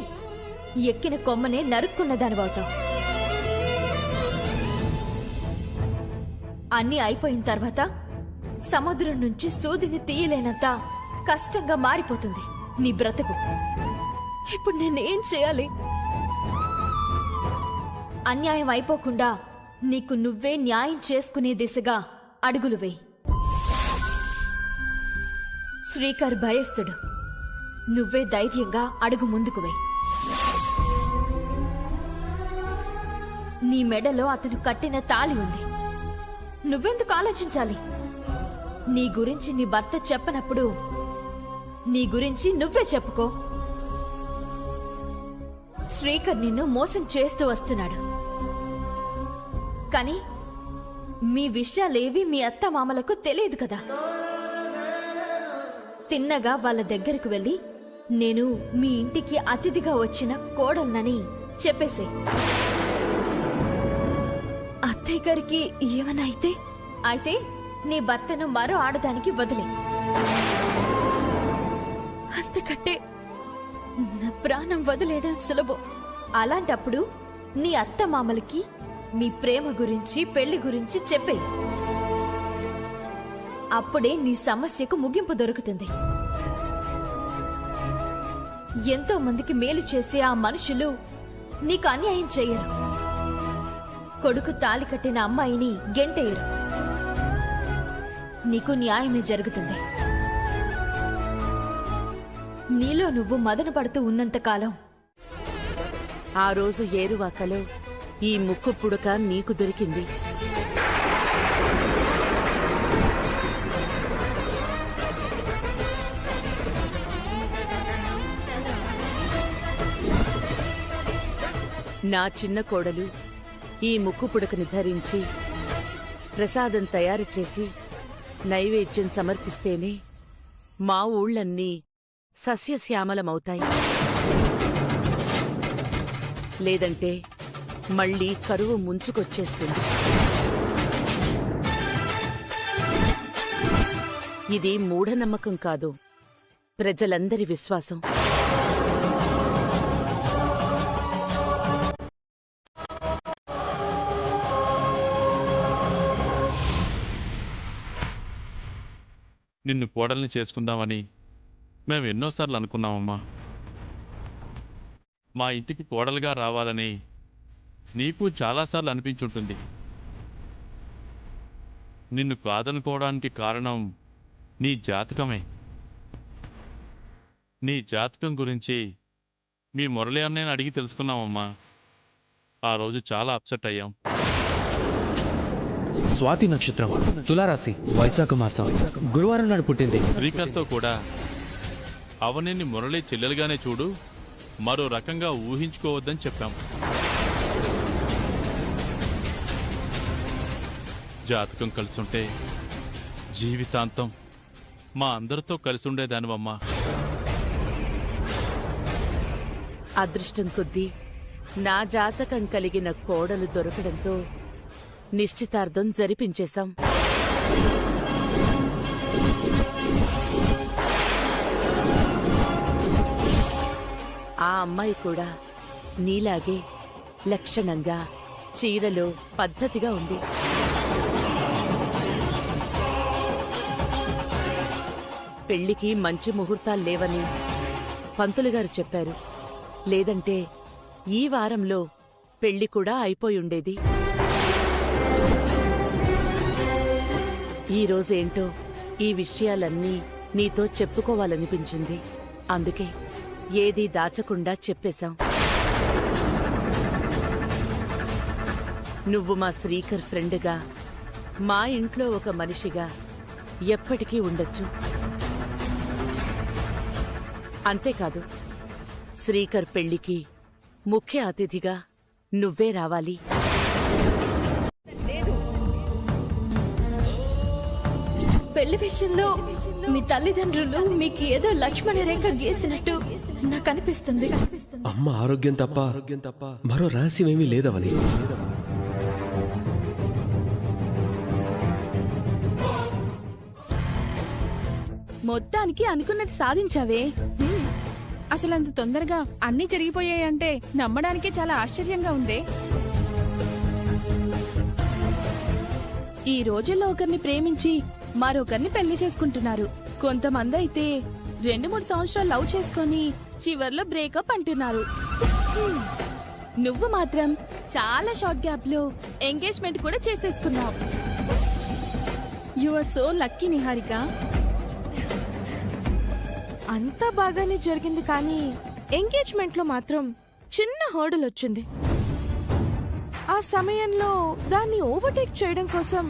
S3: ఎక్కిన కొమ్మనే నరుక్కున్న దానివవుతావు. అన్నీ అయిపోయిన తర్వాత సముద్రం నుంచి సూదిని తీయలేనంత కష్టంగా మారిపోతుంది నీ బ్రతుకు. ఇప్పుడు నేనేం చేయాలి? అన్యాయం అయిపోకుండా నీకు నువ్వే న్యాయం చేసుకునే దిశగా అడుగులు వేయి. శ్రీకర్ భయస్థుడు, నువ్వే ధైర్యంగా అడుగు ముందుకు వేయి. నీ మెడలో అతను కట్టిన తాళి ఉంది. నువ్వెందుకు ఆలోచించాలి? నీ గురించి నీ భర్త చెప్పనప్పుడు నీ గురించి నువ్వే చెప్పుకో. శ్రీకర్ నిన్ను మోసం చేస్తూ వస్తున్నాడు. కానీ మీ విషయాలేవి మీ అత్త మామలకు తెలియదు కదా. తిన్నగా వాళ్ళ దగ్గరకు వెళ్ళి నేను మీ ఇంటికి అతిథిగా వచ్చిన కోడల్నని చెప్పేసే. అత్తయ్య గారికి ఏమైనా అయితే నీ భర్తను మరో ఆడదానికి వదిలే. అంత బాధ కట్టే నా ప్రాణం వదిలేయడం సులభం. అలాంటప్పుడు నీ అత్త మామలకి మీ ప్రేమ గురించి పెళ్లి గురించి చెప్పే. అప్పుడే నీ సమస్యకు ముగింపు దొరుకుతుంది. ఎంతో మందికి మేలు చేసే ఆ మనుషులు నీకు అన్యాయం చేయరు. కొడుకు తాళి కట్టిన అమ్మాయిని గెంటేయరు. నీకు న్యాయమే జరుగుతుంది. నీలో నువ్వు మదన పడుతూ ఉన్నంతకాలం.
S7: ఆ రోజు ఏరువాకలో ఈ ముక్కు పుడక నీకు దొరికింది. నా చిన్న కోడలు ఈ ముక్కు పుడకని ధరించి ప్రసాదం తయారు చేసి నైవేద్యం సమర్పిస్తేనే మా ఊళ్ళన్నీ సస్యశ్యామలమవుతాయి. లేదంటే మళ్ళీ కరువు ముంచుకొచ్చేస్తుంది. ఇది మూఢనమ్మకం కాదు, ప్రజలందరి విశ్వాసం.
S6: నిన్ను కోడల్ని చేసుకుందామని మేము ఎన్నోసార్లు అనుకున్నామమ్మా. మా ఇంటికి కోడలుగా రావాలని నీకు చాలాసార్లు అనిపించుంటుంది. నిన్ను కాదనుకోవడానికి కారణం నీ జాతకమే. నీ జాతకం గురించి మీ మురళి అన్నయ్యని అడిగి తెలుసుకున్నామమ్మా. ఆ రోజు చాలా అప్సెట్ అయ్యాం.
S5: స్వాతి నక్షత్రం, తులారాశి, వైశాఖ మాసం, గురువారం నాడు పుట్టింది.
S6: శ్రీకర్తో కూడా అవనిని మురళి చెల్లెలుగానే చూడు, మరో రకంగా ఊహించుకోవద్దని చెప్పాం. జాతకం కలిసుంటే జీవితాంతం మా అందరితో కలిసి ఉండేదానివమ్మా.
S7: అదృష్టం కొద్దీ నా జాతకం కలిగిన కోడలు దొరకడంతో నిశ్చితార్థం జరిపించేశాం. ఆ అమ్మాయి కూడా నీలాగే లక్షణంగా చీరలో పద్ధతిగా ఉంది. పెళ్లికి మంచి ముహూర్తాలు లేవని పంతులుగారు చెప్పారు. లేదంటే ఈ వారంలో పెళ్లి కూడా అయిపోయుండేది. ఈ రోజేంటో ఈ విషయాలన్నీ నీతో చెప్పుకోవాలనిపించింది. అందుకే ఏదీ దాచకుండా చెప్పేశాం. నువ్వు మా శ్రీకర్ ఫ్రెండ్గా, మా ఇంట్లో ఒక మనిషిగా ఎప్పటికీ ఉండొచ్చు. అంతేకాదు, శ్రీకర్ పెళ్లికి ముఖ్య అతిథిగా నువ్వే రావాలి.
S3: పెళ్లి విషయంలో మీ తల్లిదండ్రులు మీకు ఏదో లక్ష్మణ రేఖ గీసినట్టు నాకు అనిపిస్తుంది.
S5: అమ్మ ఆరోగ్యం తప్ప మరో రహస్యమేమీ లేదవని.
S9: మొత్తానికి అనుకున్నది సాధించావే. అసలు అంత తొందరగా అన్నీ జరిగిపోయాయంటే నమ్మడానికే చాలా ఆశ్చర్యంగా ఉందే. ఈ రోజుల్లో ఒకరిని ప్రేమించి మరొకరిని పెళ్లి చేసుకుంటున్నారు. కొంతమంది అయితే 2-3 సంవత్సరాలు లవ్ చేసుకొని చివర్లో బ్రేకప్ అంటున్నారు. నువ్వు మాత్రం చాలా షార్ట్ గ్యాప్ లో ఎంగేజ్మెంట్ కూడా చేసేసుకున్నావు. You are so lucky Niharika.
S3: అంతా బాగానే జరిగింది, కానీ ఎంగేజ్మెంట్ లో మాత్రం చిన్న హర్డల్ వచ్చింది. ఆ సమయంలో దాన్ని ఓవర్టేక్ చేయడం కోసం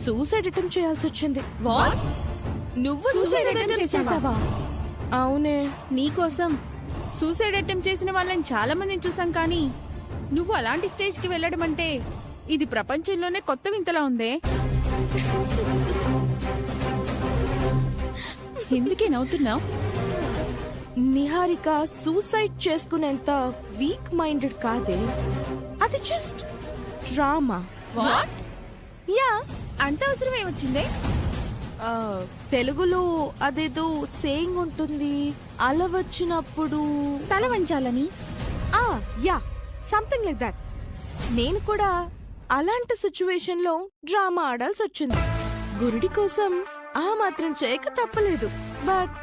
S3: సూసైడ్ అటెంప్ట్ చేయాల్సి వచ్చింది.
S9: వాట్? నువ్వు సూసైడ్ అటెంప్ట్ చేసావా? అవునే. నీకోసం సూసైడ్ అటెంప్ట్ చేసిన వాళ్ళని చాలా మందిని చూసాం, కానీ నువ్వు అలాంటి స్టేజ్ కి వెళ్ళడం అంటే ఇది ప్రపంచంలోనే కొత్త వింతలా ఉందే. ఎందుకే నవ్వుతున్నావు?
S3: నిహారిక సూసైడ్ చేసుకునేంత వీక్ మైండెడ్ కాదే. అది జస్ట్ డ్రామా.
S9: వాట్? యా, అంత అవసరం ఏమొచ్చిందే? తెలుగులో అదేదో సేయింగ్ ఉంటుంది, అల వచ్చినప్పుడు
S3: తల వంచాలని. Yeah, something like that. నేను కూడా అలాంటి సిచ్యువేషన్ లో డ్రామా ఆడాల్సి వచ్చింది. గురుడి కోసం ఆ మాత్రం చేయక తప్పలేదు. బట్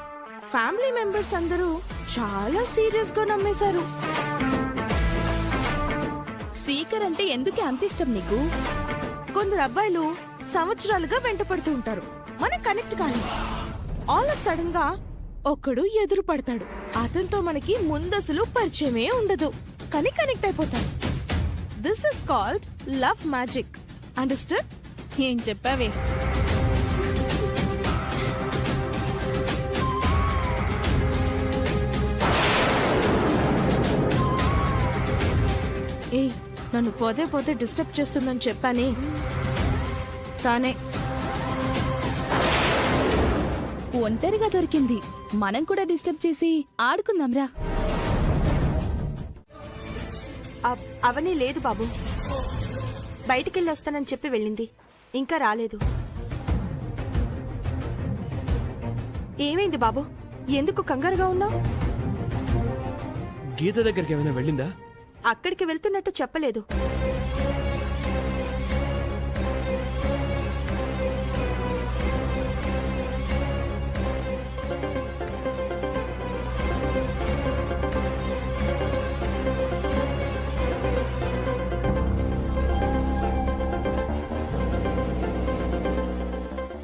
S3: ఫ్యామిలీ మెంబర్స్ అందరూ చాలా సీరియస్ గా నమ్మేశారు.
S9: శ్రీకర్ అంటే ఎందుకే అంత ఇష్టం నీకు?
S3: కొందరు అబ్బాయిలు సంవత్సరాలుగా వెంట పడుతూ ఉంటారు, మనం కనెక్ట్ కానీ ఆల్ ఆఫ్ సడన్ గా ఒక్కడు ఎదురు పడతాడు. అతనితో మనకి ముందసలు పరిచయమే ఉండదు, కానీ కనెక్ట్ అయిపోతాడు. This is called love magic. Understand?
S9: ఏం చెప్పావే?
S3: ఏ, నన్ను పోతే పోతే డిస్టర్బ్ చేస్తుందని చెప్పానే, తానే
S9: ఒంటరిగా దొరికింది. మనం కూడా డిస్టర్బ్ చేసి ఆడుకుందాంరా.
S3: అవని లేదు బాబు, బయటికెళ్ళి వస్తానని చెప్పి వెళ్ళింది, ఇంకా రాలేదు. ఏమైంది బాబు, ఎందుకు కంగారుగా ఉన్నావు?
S5: గీత దగ్గరికి ఏమైనా వెళ్ళిందా?
S3: అక్కడికి వెళ్తున్నట్టు చెప్పలేదు.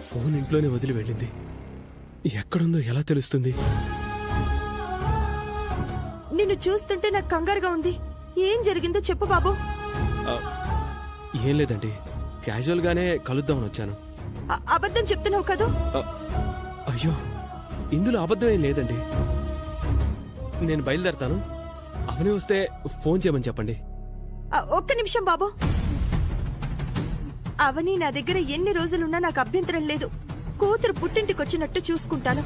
S5: ఫోన్ ఇంట్లోనే వదిలి వెళ్ళింది. ఎక్కడుందో ఎలా తెలుస్తుంది?
S3: నిన్ను చూస్తుంటే నాకు కంగారుగా ఉంది. ఏం జరిగిందో చెప్పు బాబు.
S5: ఏం లేదండి, క్యాజువల్ గానే కలుద్దామని వచ్చాను.
S3: అబద్ధం చెప్తున్నావు కదూ?
S5: అయ్యో, ఇందులో అబద్ధం ఏం లేదండి. నేను బయలుదేరతాను. అవని వస్తే ఫోన్ చేయమని చెప్పండి.
S3: ఒక్క నిమిషం బాబు. అవని నా దగ్గర ఎన్ని రోజులున్నా నాకు అభ్యంతరం లేదు. కూతురు పుట్టింటికొచ్చినట్టు చూసుకుంటాను.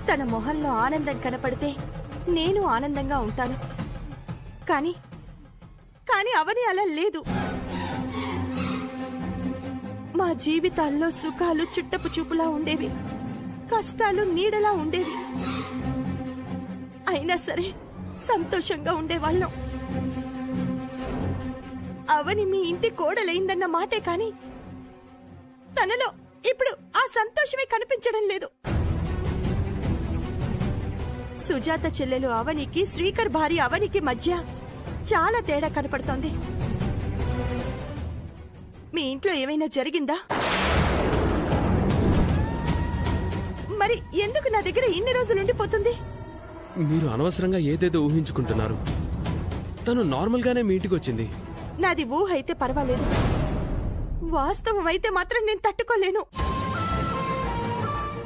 S3: తన మొహంలో ఆనందం కనపడితే నేను ఆనందంగా ఉంటాను. కానీ కానీ అవని అలా లేదు. మా జీవితాల్లో సుఖాలు చుట్టపు చూపులా ఉండేవి, కష్టాలు నీడలా ఉండేవి. అయినా సరే సంతోషంగా ఉండేవాళ్ళం. అవని మీ ఇంటి కోడలైందన్న మాటే కాని తనలో ఇప్పుడు ఆ సంతోషమే కనిపించడం లేదు. సుజాత చెల్లెలు అవనికి, శ్రీకర్ భార్య అవనికి మధ్య చాలా తేడా కనపడుతోంది. మీ ఇంట్లో ఏమైనా జరిగిందా? మరి ఎందుకు నా దగ్గర ఇన్ని రోజులు ఉండిపోతుంది?
S5: మీరు అనవసరంగా ఏదేదో ఊహించుకుంటున్నారు. తను నార్మల్ గానే మీ ఇంటికి వచ్చింది.
S3: నాది ఊహ అయితే పర్వాలేదు, వాస్తవం అయితే మాత్రం నేను తట్టుకోలేను.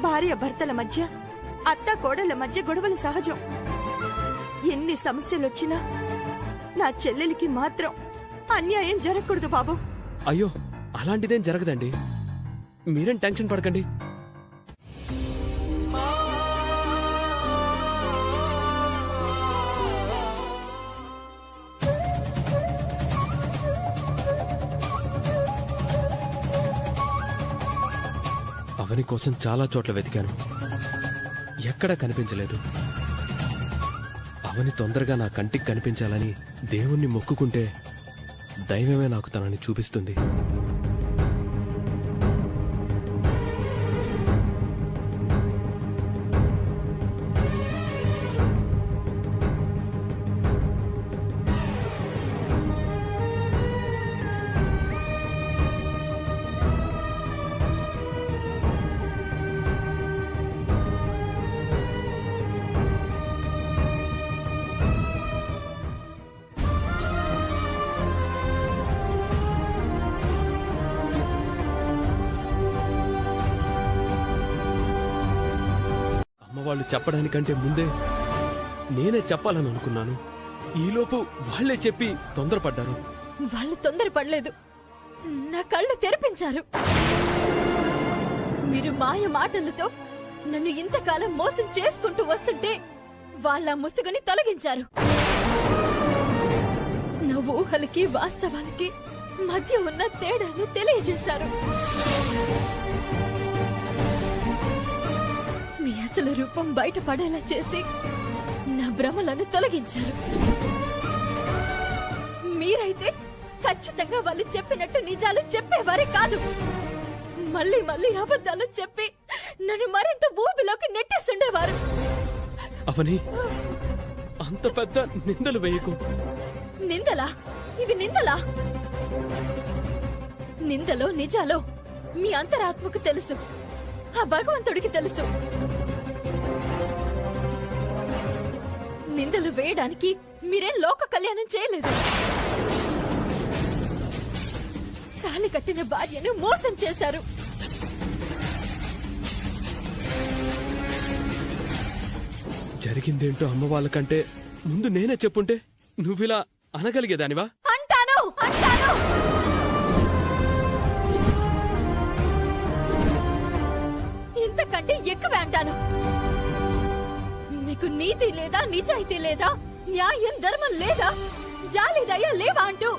S3: భార్య భర్తల మధ్య, అత్త కోడళ్ల మధ్య గొడవలు సహజం. ఎన్ని సమస్యలొచ్చినా నా చెల్లెలికి మాత్రం అన్యాయం జరగకూడదు బాబు.
S5: అయ్యో, అలాంటిదేం జరగదండి. మీరేం టెన్షన్ పడకండి. అవని కోసం చాలా చోట్ల వెతికాను, ఎక్కడా కనిపించలేదు. అవని తొందరగా నా కంటికి కనిపించాలని దేవుణ్ణి మొక్కుకుంటే దైవమే నాకు తనని చూపిస్తుంది. వాళ్ళు చెప్పడానికంటే ముందే నేనే చెప్పాలని అనుకున్నాను. ఈలోపు వాళ్లే చెప్పి తొందరపడ్డారు.
S11: వాళ్ళు తొందరపడలేదు, నా కళ్ళు తెరిపించారు. మీరు మాయ మాటలతో నన్ను ఇంతకాలం మోసం చేసుకుంటూ వస్తుంటే వాళ్ళ ముసుగుని తొలగించారు. నా ఊహలకి వాస్తవాలకి మధ్య ఉన్న తేడాను తెలియజేశారు. మీ అసలు రూపం బయటపడేలా చేసి నా భ్రమలను తొలగించారు. మీరైతే ఖచ్చితంగా వాళ్ళు చెప్పినట్టు నిజాలు చెప్పేవారే కాదు. మళ్ళీ మళ్ళీ అబద్ధాలు చెప్పి నన్ను మరింత ఊబిలోకి నెట్టేస్తుండేవారు.
S5: అవని, అంత పెద్ద నిందలు వేయకు.
S11: నిందలా? ఇవి నిందలా? నిందలో నిజాలో మీ అంతరాత్మకు తెలుసు, ఆ భగవంతుడికి తెలుసు. నిందలు వేయడానికి మీరేం లోక కళ్యాణం చేయలేదు. తాళి కట్టిన భార్యను మోసం చేశారు.
S5: జరిగిందేంటో అమ్మ వాళ్ళకంటే ముందు నేనే చెప్పుంటే నువ్విలా అనగలిగేదానివా?
S11: అంటాను అంటాను. ఇంతకంటే ఎక్కువే అంటాను. మీకు నీతి లేదా, నిజాయితీ లేదా, న్యాయం ధర్మం లేదా, జాలి దయ లేవా అంటూ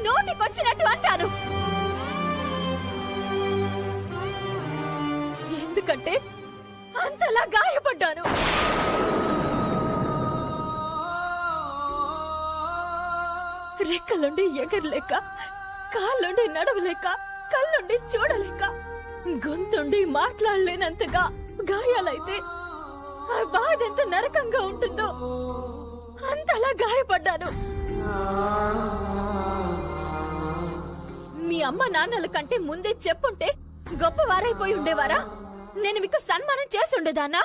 S11: నోటికొచ్చినట్టు అంటాను. ఎందుకంటే అంతలా గాయపడ్డాను. రెక్కలుండి ఎగరలేక, కాళ్ళుండి నడవలేక, కళ్ళుండి చూడలేక, గొంతుండి మాట్లాడలేనంతగా గాయాలైతే ఆ బాధ ఎంత నరకంగా ఉంటుందో అంతలా గాయపడ్డాను. మీ అమ్మ నాన్నల కంటే ముందే చెప్పుంటే గొప్పవారైపోయి ఉండేవారా? నేను మీకు సన్మానం చేసి ఉండేదాన్నా?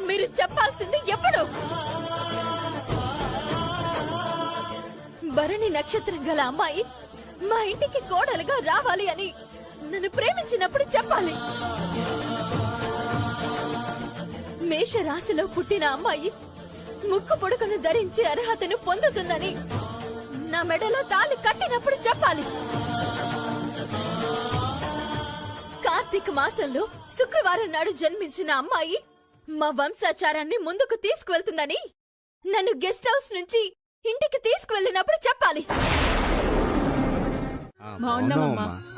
S11: మీరు చెప్పాల్సింది ఎప్పుడు? భరణి నక్షత్రం గల అమ్మాయి మా ఇంటికి కోడలుగా రావాలి అని నన్ను ప్రేమించినప్పుడు చెప్పాలి. మేషరాశిలో పుట్టిన అమ్మాయి ముక్కు పొడుకను ధరించే అర్హతను పొందుతుందని నా మెడలో తాళి కట్టినప్పుడు చెప్పాలి. కార్తీక మాసంలో శుక్రవారం నాడు జన్మించిన అమ్మాయి మా వంశాచారాన్ని ముందుకు తీసుకువెళ్తుందని నన్ను గెస్ట్ హౌస్ నుంచి ఇంటికి తీసుకువెళ్ళినప్పుడు చెప్పాలి.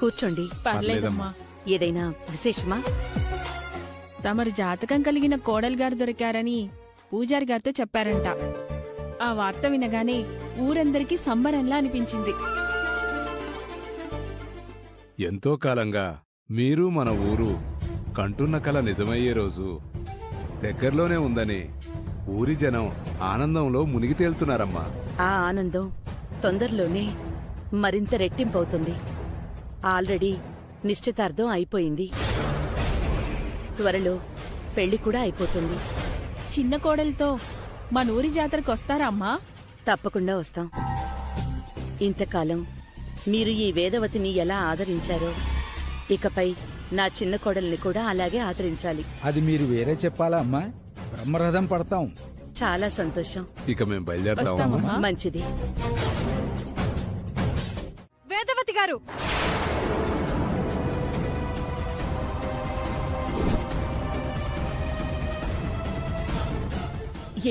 S7: కూర్చోండి.
S9: పర్లేదమ్మా.
S7: ఏదైనా విశేషమా?
S9: తమరు జాతకం కలిగిన కోడలు గారు దొరికారని పూజారి గారితో చెప్పారంట. ఆ వార్త వినగానే ఊరందరికీ సంబరంలా అనిపించింది.
S2: ఎంతో కాలంగా మీరు మన ఊరు కంటున్న కల నిజమయ్యే రోజు దగ్గరలోనే ఉందని ఊరి జనం ఆనందంలో మునిగి తేలుతున్నారమ్మా.
S7: ఆ ఆనందం తొందరలోనే మరింత రెట్టింపవుతుంది. ఆల్రెడీ నిశ్చితార్థం అయిపోయింది. త్వరలో పెళ్లి కూడా అయిపోతుంది.
S9: చిన్న కోడలతో మన ఊరి జాతరకు వస్తారా అమ్మా?
S7: తప్పకుండా వస్తాం. ఇంతకాలం మీరు ఈ వేదవతిని ఎలా ఆదరించారో ఇకపై నా చిన్న కోడల్ని కూడా అలాగే ఆదరించాలి.
S12: అది మీరు వేరే చెప్పాలా అమ్మా? బ్రహ్మరథం పడతాం.
S7: చాలా సంతోషం.
S2: ఇక మేము బయలుదేరుతాం.
S9: వస్తామమ్మా.
S7: మంచిది.
S3: వేదవతి గారు,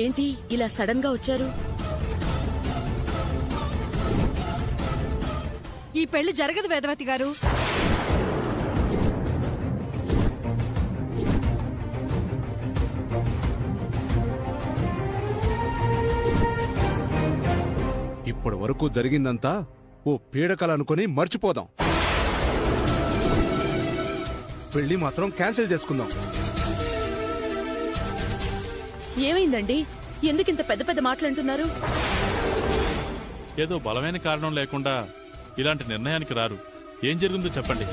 S7: ఏంటి ఇలా సడన్ గా వచ్చారు?
S3: ఈ పెళ్లి జరగదు వేదవతి గారు.
S2: ఇప్పటి వరకు జరిగిందంతా ఓ పీడకల అనుకుని మర్చిపోదాం. పెళ్లి మాత్రం క్యాన్సిల్ చేసుకుందాం.
S7: ఏమైందండి? ఎందుకింత పెద్ద పెద్ద మాటలంటున్నారు?
S6: ఏదో బలమైన కారణం లేకుండా ఇలాంటి నిర్ణయానికి రారు. ఏం జరిగిందో చెప్పండి.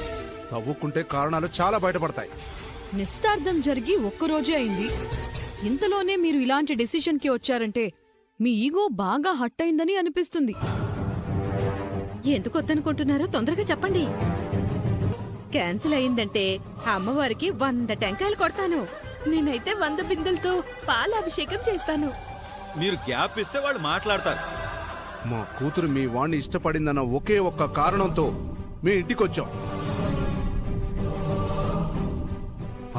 S2: తవ్వుకుంటే కారణాలు చాలా బయటపడతాయి.
S3: నిశ్చితార్థం జరిగి ఒక్కరోజే అయింది. ఇంతలోనే మీరు ఇలాంటి డెసిషన్ కి వచ్చారంటే మీ ఈగో బాగా హట్ అయిందని అనిపిస్తుంది.
S11: ఎందుకు వద్దనుకుంటున్నారో తొందరగా చెప్పండి. క్యాన్సిల్ అయిందంటే అమ్మవారికి 100 టెంకాయలు కొడతాను. నేనైతే 100 బిందెలతో పాలాభిషేకం చేస్తాను.
S13: మీరు గ్యాప్ ఇస్తే వాళ్ళు మాట్లాడతారు.
S2: మా కూతురు మీ వాణ్ణి ఇష్టపడిందన్న ఒకే ఒక్క కారణంతో మీ ఇంటికొచ్చాం.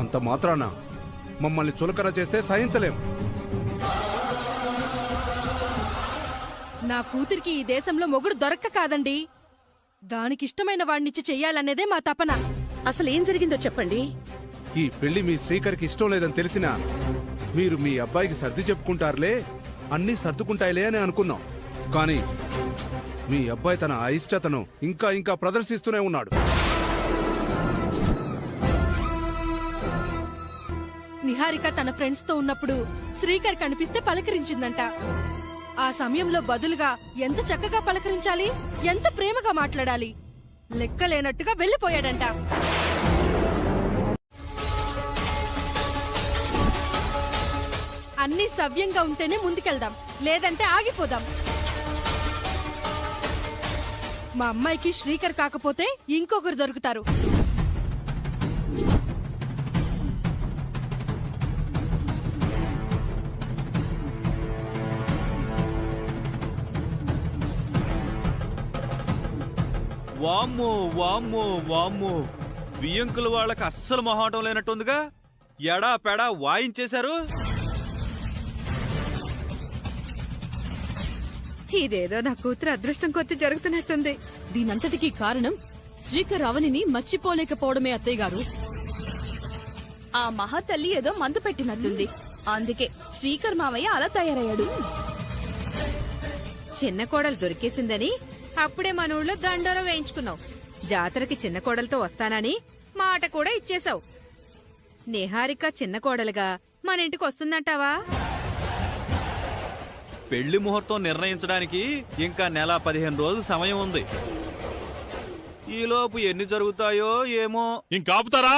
S2: అంత మాత్రాన మమ్మల్ని చులకన చేస్తే సహించలేం.
S3: నా కూతురికి ఈ దేశంలో మొగుడు దొరక్క కాదండి, దానికిష్టమైన వాడినిచ్చి చెయ్యాలనేదే మా తపన.
S7: అసలు ఏం జరిగిందో చెప్పండి.
S2: ఈ పెళ్లి మీ శ్రీకర్కి ఇష్టం లేదని తెలిసినా మీరు మీ అబ్బాయికి సర్ది చెప్పుకుంటారులే, అన్నీ సర్దుకుంటాయిలే అని అనుకున్నాం. కానీ మీ అబ్బాయి తన అయిష్టతను ఇంకా ఇంకా ప్రదర్శిస్తూనే ఉన్నాడు.
S4: నిహారిక తన ఫ్రెండ్స్ తో ఉన్నప్పుడు శ్రీకర్ కనిపిస్తే పలకరించిందంట. ఆ సమయంలో బదులుగా ఎంత చక్కగా పలకరించాలి, ఎంత ప్రేమగా మాట్లాడాలి, లెక్కలేనట్టుగా వెళ్లిపోయాడంట. అన్నీ సవ్యంగా ఉంటేనే ముందుకెళ్దాం, లేదంటే ఆగిపోదాం. మా అమ్మాయికి శ్రీకర్ కాకపోతే ఇంకొకరు దొరుకుతారు.
S13: వామ్మో వామ్మో వామ్మో, బియ్యంకుల వాళ్ళకి అస్సలు మొహాటం లేనట్టుందిగా. ఎడా పెడా వాయించేశారు.
S4: ఇదేదో నా కూతురు అదృష్టం కొద్ది జరుగుతున్నట్టుంది. దీనంతటికీ కారణం శ్రీకర్ అవనిని మర్చిపోలేకపోవడమే అత్తయ్య గారు.
S9: ఆ మహాతల్లి ఏదో మందు పెట్టినట్టుంది. అందుకే శ్రీకర్ మావయ్య అలా తయారయ్యాడు.
S14: చిన్న కోడలు దొరికేసిందని అప్పుడే మన ఊళ్ళో దండోర వేయించుకున్నావు. జాతరకి చిన్న కోడలతో వస్తానని మాట కూడా ఇచ్చేశావు. నిహారిక చిన్న కోడలుగా మన ఇంటికి వస్తుందంటావా?
S13: పెళ్లి ముహూర్తం నిర్ణయించడానికి ఇంకా నెల 15 రోజులు సమయం ఉంది. ఈలోపు ఎన్ని జరుగుతాయో ఏమో.
S6: ఇంకాపుతారా?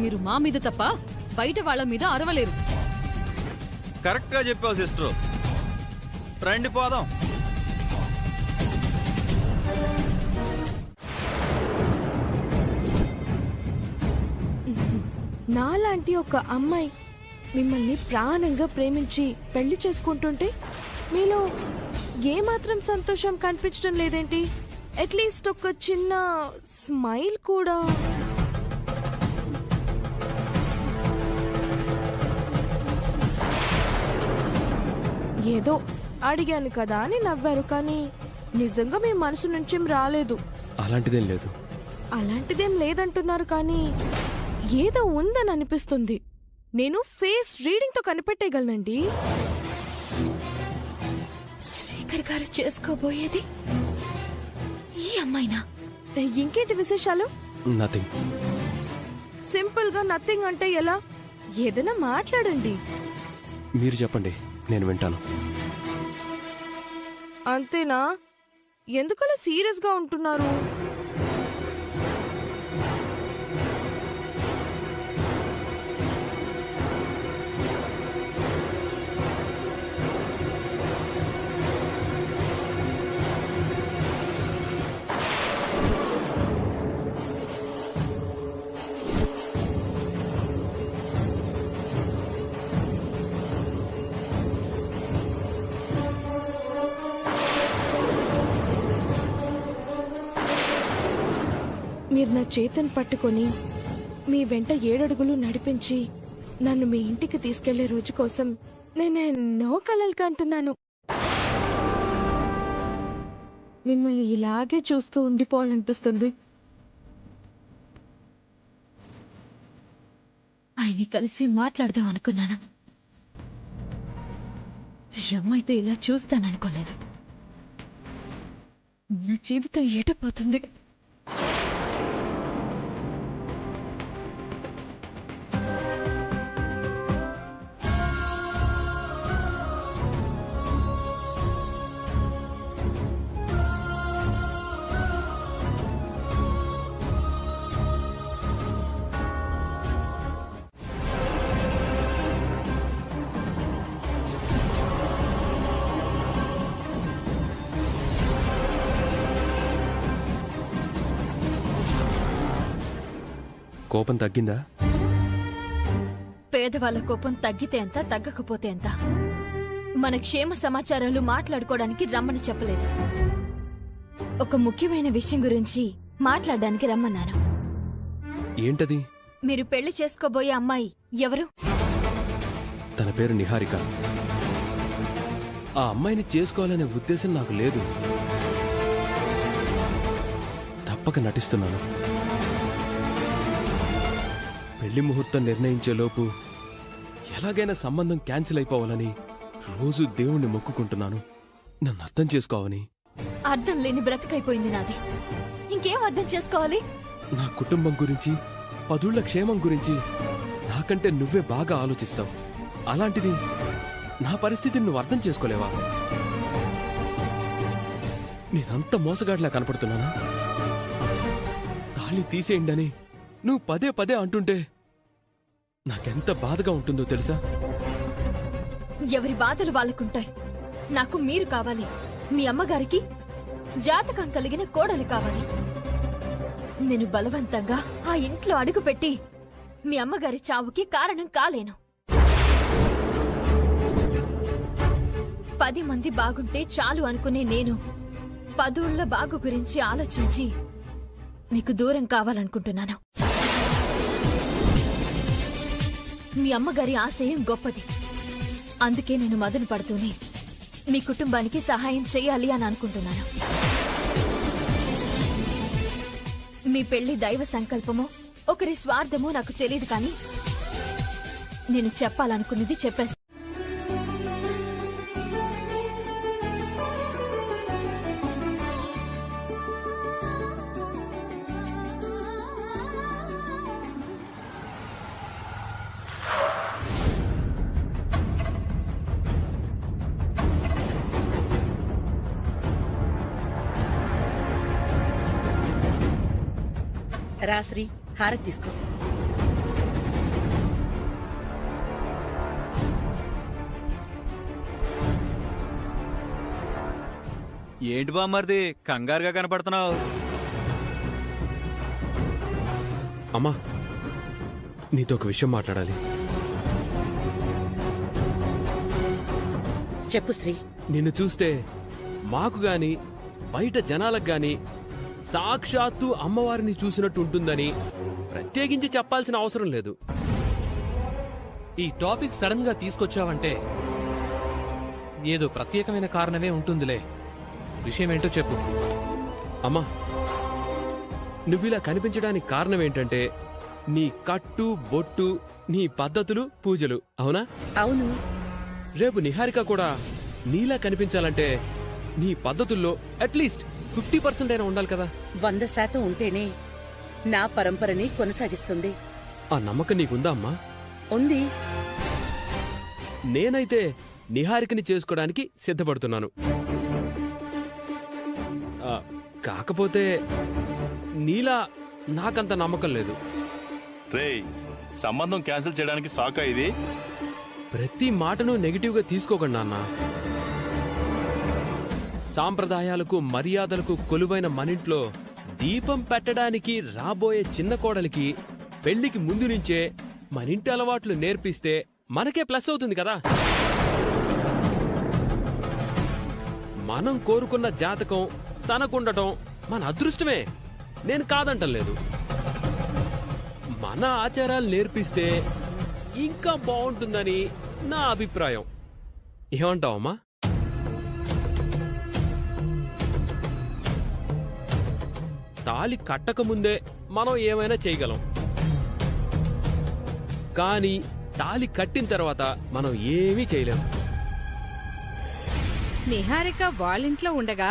S4: మీరు మా మీద తప్ప బయట వాళ్ళ మీద అరవలేరు.
S13: కరెక్ట్ గా చెప్పావు సిస్టర్. రండి పోదాం.
S3: నాలాంటి ఒక అమ్మాయి మిమ్మల్ని ప్రాణంగా ప్రేమించి పెళ్లి చేసుకుంటుంటే మీలో ఏమాత్రం సంతోషం కనిపించడం లేదేంటి? అట్లీస్ట్ ఒక చిన్న స్మైల్ కూడా. ఏదో అడిగాను కదా అని నవ్వారు, కానీ నిజంగా మీ మనసు నుంచి రాలేదు.
S5: అలాంటిదేం లేదు.
S3: అలాంటిదేం లేదంటున్నారు, కానీ ఏదో ఉందని అనిపిస్తుంది. నేను ఫేస్ రీడింగ్ తో కనిపెట్టేయగలనండి. శ్రీకర్ గారు చేసుకోబోయేది ఈ అమ్మాయినా? ఇంకేంటి విశేషాలు?
S5: నథింగ్.
S3: సింపుల్ గా నథింగ్ అంటే ఎలా? ఏదైనా మాట్లాడండి.
S5: మీరు చెప్పండి, నేను వింటాను.
S3: అంతేనా? ఎందుకలా సీరియస్ గా ఉంటున్నారు? మీరు నా చేతిని పట్టుకొని మీ వెంట 7 అడుగులు నడిపించి నన్ను మీ ఇంటికి తీసుకెళ్లే రోజు కోసం నేను ఎన్నో కలలు కంటున్నాను. మిమ్మల్ని ఇలాగే చూస్తూ ఉండిపోవాలనిపిస్తుంది.
S4: ఆయన్ని కలిసి మాట్లాడదాం అనుకున్నాను. అమ్మాయితో ఇలా చూస్తాననుకోలేదు. నా జీవితం ఏటపోతుంది.
S5: కోపం తగ్గిందా?
S11: పేదవాళ్ళ కోపం తగ్గితే ఎంత, తగ్గకపోతే ఎంత? మన క్షేమ సమాచారాలు మాట్లాడుకోవడానికి రమ్మని చెప్పలేదు. ఒక ముఖ్యమైన విషయం గురించి మాట్లాడడానికి రమ్మన్నాను.
S5: ఏంటది?
S11: మీరు పెళ్లి చేసుకోబోయే అమ్మాయి ఎవరు?
S5: తన పేరు నిహారిక. ఆ అమ్మాయిని చేసుకోవాలనే ఉద్దేశం నాకు లేదు. తప్పక నటిస్తున్నాను. పెళ్లి ముహూర్తం నిర్ణయించేలోపు ఎలాగైనా సంబంధం క్యాన్సిల్ అయిపోవాలని రోజు దేవుణ్ణి మొక్కుకుంటున్నాను. నన్ను అర్థం చేసుకోవని.
S11: అర్థం లేని బ్రతికైపోయింది నాది. ఇంకేం అర్థం చేసుకోవాలి?
S5: నా కుటుంబం గురించి, పదుళ్ల క్షేమం గురించి నాకంటే నువ్వే బాగా ఆలోచిస్తావు. అలాంటిది నా పరిస్థితిని నువ్వు అర్థం చేసుకోలేవా? నేనంత మోసగాడిలా కనపడుతున్నానా? తాళి తీసేయండని నువ్వు పదే పదే అంటుంటే నాకెంత బాధగా ఉంటుందో తెలుసా?
S11: ఎవరి బాధలు వాళ్ళకుంటాయి. నాకు మీరు కావాలి. మీ అమ్మగారికి జాతకం కలిగిన కోడలు కావాలి. నేను బలవంతంగా ఆ ఇంట్లో అడుగుపెట్టి మీ అమ్మగారి చావుకి కారణం కాలేను. 10 మంది బాగుంటే చాలు అనుకునే నేను 10 ఊళ్ళ బాగు గురించి ఆలోచించి మీకు దూరం కావాలనుకుంటున్నాను. మీ అమ్మగారి ఆశయం గొప్పది. అందుకే నేను మొదలు పడుతూనే మీ కుటుంబానికి సహాయం చేయాలి అని అనుకుంటున్నాను. మీ పెళ్లి దైవ సంకల్పమో ఒకరి స్వార్థమో నాకు తెలియదు, కానీ నేను చెప్పాలనుకున్నది చెప్పేస్తాను.
S7: రాశ్రీ, హారతి తీసుకో.
S13: ఏంటి బామ్మర్ది కంగారుగా కనపడుతున్నావు?
S5: అమ్మా, నీతో ఒక విషయం మాట్లాడాలి.
S7: చెప్పు శ్రీ.
S5: నిన్ను చూస్తే మాకు గాని బయట జనాలకు గాని సాక్షాత్తు అమ్మవారిని చూసినట్టు ఉంటుందని ప్రత్యేకించి చెప్పాల్సిన అవసరం లేదు.
S15: ఈ టాపిక్ సడన్ గా తీసుకొచ్చావంటే ఏదో ప్రత్యేకమైన కారణమే ఉంటుందిలే. విషయం ఏంటో చెప్పు.
S5: అమ్మా, నువ్విలా కనిపించడానికి కారణం ఏంటంటే నీ కట్టు, బొట్టు, నీ పద్ధతులు, పూజలు. అవునా?
S7: అవును.
S5: రేపు నిహారిక కూడా నీలా కనిపించాలంటే నీ పద్ధతుల్లో అట్లీస్ట్ 50% అయినా ఉండాలి కదా.
S7: 100% ఉంటేనే నా పరంపరని కొనసాగిస్తుంది.
S5: ఆ నమ్మకం నీకుందా అమ్మా?
S7: ఉంది.
S5: నేనైతే నిహారికని చేసుకోవడానికి సిద్ధపడుతున్నాను. కాకపోతే నీలా నాకంత నమ్మకం లేదు.
S6: రేయ్, సంబంధం క్యాన్సిల్ చేయడానికి సాకా ఇది?
S5: ప్రతి మాటను నెగిటివ్ గా తీసుకోకండి నాన్న. సాంప్రదాయాలకు, మర్యాదలకు కొలువైన మనింట్లో దీపం పెట్టడానికి రాబోయే చిన్న కోడలికి పెళ్లికి ముందు నుంచే మనింటి అలవాట్లు నేర్పిస్తే మనకే ప్లస్ అవుతుంది కదా. మనం కోరుకున్న జాతకం తనకుండటం మన అదృష్టమే, నేను కాదంటలేదు. మన ఆచారాలు నేర్పిస్తే ఇంకా బాగుంటుందని నా అభిప్రాయం. ఏమంటావమ్మా? తాళి కట్టకముందే మనం ఏమైనా చేయగలం, కానీ తాళి కట్టిన తర్వాత మనం ఏమీ చేయలేం.
S14: నిహారిక వాళ్ళింట్లో ఉండగా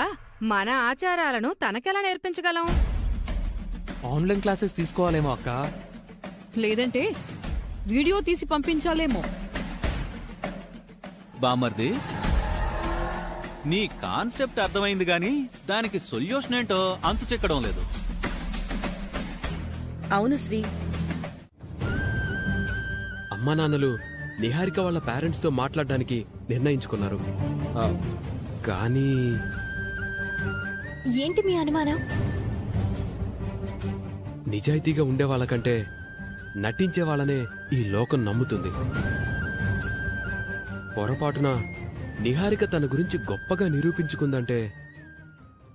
S14: మన ఆచారాలను తనకెలా నేర్పించగలం?
S15: ఆన్లైన్ క్లాసెస్ తీసుకోవాలేమో అక్క.
S4: లేదంటే వీడియో తీసి పంపించాలేమో.
S13: బామ్మర్ది, నీ కాన్సెప్ట్ అర్థమైంది గాని దానికి సొల్యూషన్ ఏంటో అంతు చిక్కడం లేదు.
S7: అవును శ్రీ.
S5: అమ్మా నాన్నలు నిహారిక వాళ్ళ పేరెంట్స్ తో మాట్లాడడానికి నిర్ణయించుకున్నారు. కానీ
S11: ఏంటి మీ అనుమానం?
S5: నిజాయితీగా ఉండే వాళ్ళకంటే నటించే వాళ్ళనే ఈ లోకం నమ్ముతుంది. పొరపాటున నిహారిక తన గురించి గొప్పగా నిరూపించుకుందంటే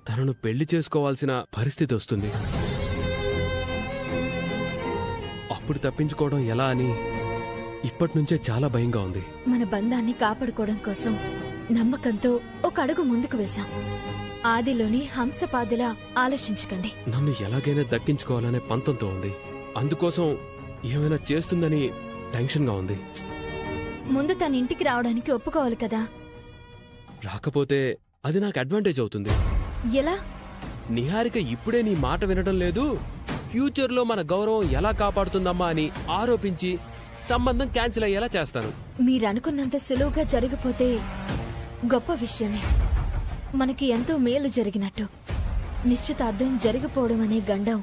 S5: తనను పెళ్లి చేసుకోవాల్సిన పరిస్థితి వస్తుంది. అప్పుడు తప్పించుకోవడం ఎలా అని ఇప్పటినుంచే చాలా భయంగా ఉంది.
S11: మన బంధాన్ని కాపాడుకోవడం కోసం నమ్మకంతో ఒక అడుగు ముందుకు వేశాం. ఆదిలోని హంసపాదిలా ఆలోచించకండి.
S5: నన్ను ఎలాగైనా దక్కించుకోవాలనే పంతంతో ఉంది. అందుకోసం ఏమైనా చేస్తుందని టెన్షన్గా ఉంది.
S11: ముందు తన ఇంటికి రావడానికి ఒప్పుకోవాలి కదా.
S5: రాకపోతే అది నాకు అడ్వాంటేజ్ అవుతుంది.
S11: ఎలా?
S5: నిహారిక ఇప్పుడే నీ మాట వినడం లేదు, ఫ్యూచర్లో మన గౌరవం ఎలా కాపాడుతుందమ్మా అని ఆరోపించి సంబంధం క్యాన్సిల్ అయ్యేలా చేస్తాను.
S11: మీరనుకున్నంత సులువుగా జరిగిపోతే గొప్ప విషయమే. మనకి ఎంతో మేలు జరిగినట్టు. నిశ్చితార్థం జరిగిపోవడం అనే గండం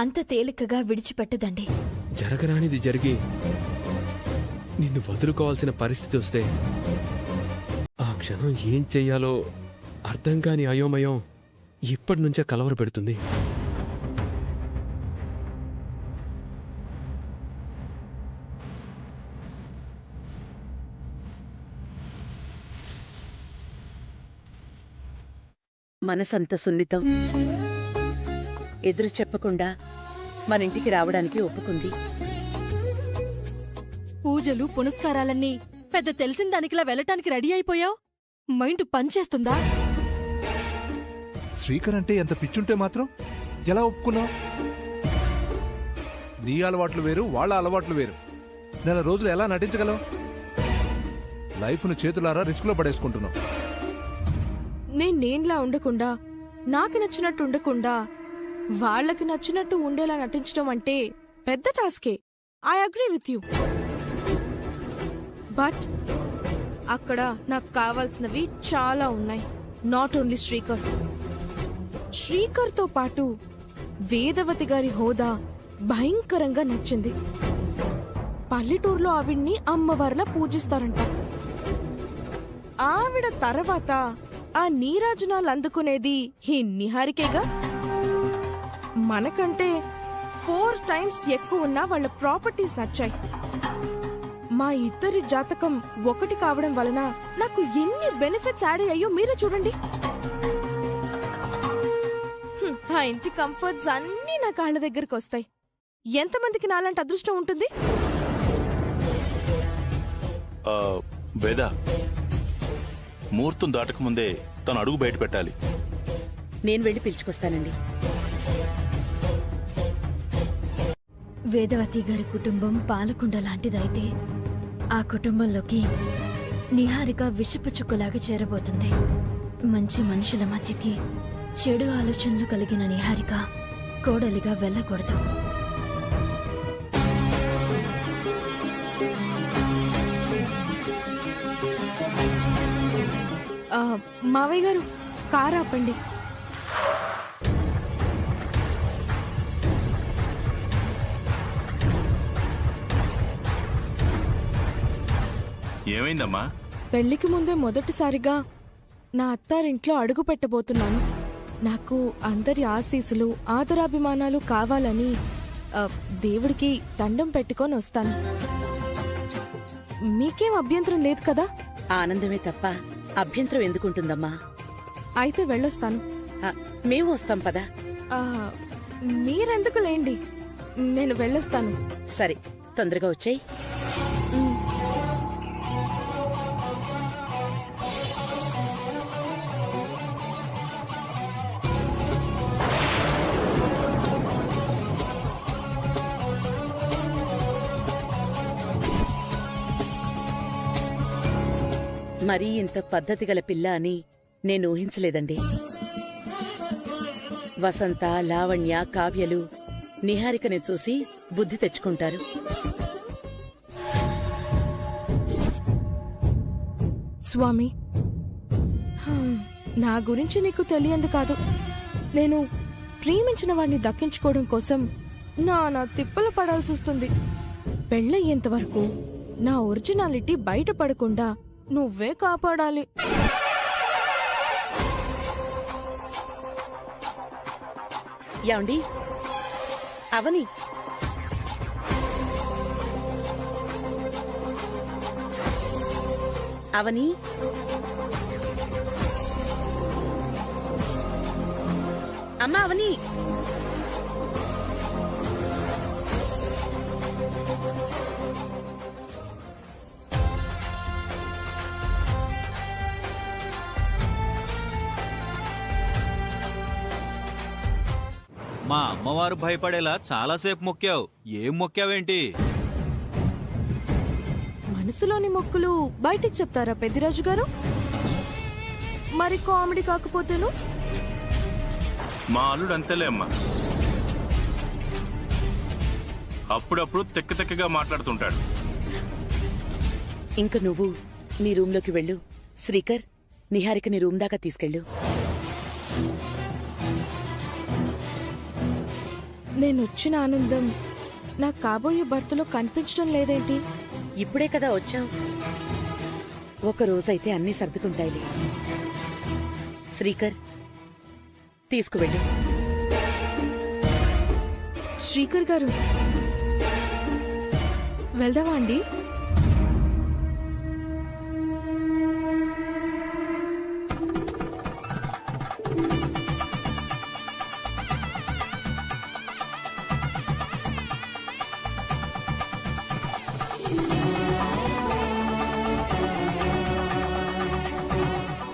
S11: అంత తేలికగా విడిచిపెట్టదండి.
S5: జరగరానిది జరిగి నిన్ను వదులుకోవాల్సిన పరిస్థితి వస్తే ఆ క్షణం ఏం చెయ్యాలో అర్థం కాని అయోమయం ఇప్పటి నుంచే కలవర పెడుతుంది.
S7: మనసంత సున్నితం. ఎదురు చెప్పకుండా మన ఇంటికి రావడానికి ఒప్పుకుంది.
S4: పూజలు పునస్కారాలన్నీ పెద్ద తెలిసిన దానికిలా వెళ్ళటానికి రెడీ అయిపోయావు. మైండ్ పనిచేస్తుందా?
S2: శ్రీకర్ అంటే ఎంత పిచ్చుంటే మాత్రం ఎలా ఒప్పుకున్నావు? నీ అలవాట్లు వేరు, వాళ్ళ అలవాట్లు వేరు. నెల రోజులు ఎలా నటించగలవు? లైఫ్ను చేతులారా రిస్క్ లో పడేసుకుంటున్నావు.
S9: నేనేంలా ఉండకుండా, నాకు నచ్చినట్టు ఉండకుండా, వాళ్ళకి నచ్చినట్టు ఉండేలా నటించడం అంటే పెద్ద టాస్కే. I agree with you. But అక్కడ నాకు కావాల్సినవి చాలా ఉన్నాయి. Not only Srikar. శ్రీకర్తో పాటు వేదవతి గారి హోదా భయంకరంగా నచ్చింది. పల్లెటూరులో ఆవిడ్ని అమ్మవారిలా పూజిస్తారంట. ఆవిడ తర్వాత ఆ నీరాజనాలు అందుకునేది ఈ నిహారికేగా. మనకంటే 4 times ఎక్కువ ఉన్న వాళ్ళ ప్రాపర్టీస్ నచ్చాయి. మా ఇద్దరి జాతకం ఒకటి కావడం వలన నాకు ఎన్ని బెనిఫిట్స్ యాడ్ అయ్యాయో మీరే చూడండి. ఆ ఇంటి కంఫర్ట్స్ అన్నీ నా కాళ్ళ దగ్గరకు వస్తాయి. ఎంతమందికి నాలాంటి అదృష్టం ఉంటుంది?
S6: వేద, ముహూర్తం దాటకముందే తను అడుగు బయట పెట్టాలి.
S7: నేను వెళ్ళి పిలుచుకొస్తానండి.
S11: వేదవతి గారి కుటుంబం పాలకుండ లాంటిదైతే ఆ కుటుంబంలోకి నిహారిక విషపు చుక్కలాగా చేరబోతుంది. మంచి మనుషుల మధ్యకి చెడు ఆలోచనలు కలిగిన నిహారిక కోడలిగా వెళ్ళకూడదు.
S9: మావయ్య గారు, కారు ఆపండి.
S6: ఏమైందమ్మా?
S9: పెళ్లికి ముందే మొదటిసారిగా నా అత్తారింట్లో అడుగు పెట్టబోతున్నాను. నాకు అందరి ఆశీస్సులు, ఆదరాభిమానాలు కావాలని దేవుడికి దండం పెట్టుకొని వస్తాను. మీకేం అభ్యంతరం లేదు కదా?
S7: ఆనందమే తప్ప అభ్యంతరం ఎందుకుంటుందమ్మా?
S9: అయితే వెళ్ళొస్తాను.
S7: మేము వస్తాం పదా.
S9: మీరెందుకు లేండి, నేను వెళ్ళొస్తాను.
S7: సరే, తొందరగా వచ్చేయ్. మరీ ఇంత పద్ధతి గల పిల్ల అని నేను ఊహించలేదండి. వసంత, లావణ్య, కావ్యలు నిహారికని చూసి బుద్ధి తెచ్చుకుంటారు.
S9: స్వామి, నా గురించి నీకు తెలియంది కాదు. నేను ప్రేమించిన వాడిని దక్కించుకోవడం కోసం నా తిప్పలు పడాల్సి వస్తుంది. పెళ్ళయ్యేంత వరకు నా ఒరిజినాలిటీ బయటపడకుండా నువ్వే కాపాడాలి.
S7: యాండి అవని, అవని, అమ్మా అవని.
S13: మా అమ్మవారు భయపడేలా చాలాసేపు మొక్కావు. ఏం మొక్కావేంటి?
S9: మనసులోని మొక్కులు బయటికి చెప్తారా పెద్దిరాజు గారు? మరి కామెడీ కాకపోతేను?
S6: మా అల్లుడు అంతేలే అమ్మా, అప్పుడప్పుడు తెక్కగా మాట్లాడుతుంటాడు.
S7: ఇంక నువ్వు నీ రూంలోకి వెళ్ళు. శ్రీకర్, నిహారికని రూమ్ దాకా తీసుకెళ్ళు.
S9: నేనొచ్చిన ఆనందం నా కాబోయే భర్తలో కనిపించడం లేదేంటి?
S7: ఇప్పుడే కదా వచ్చావు. ఒక రోజైతే అన్నీ సర్దుకుంటాయిలే. శ్రీకర్, తీసుకువెళ్ళు.
S9: శ్రీకర్ గారు, వెళ్దామా అండి?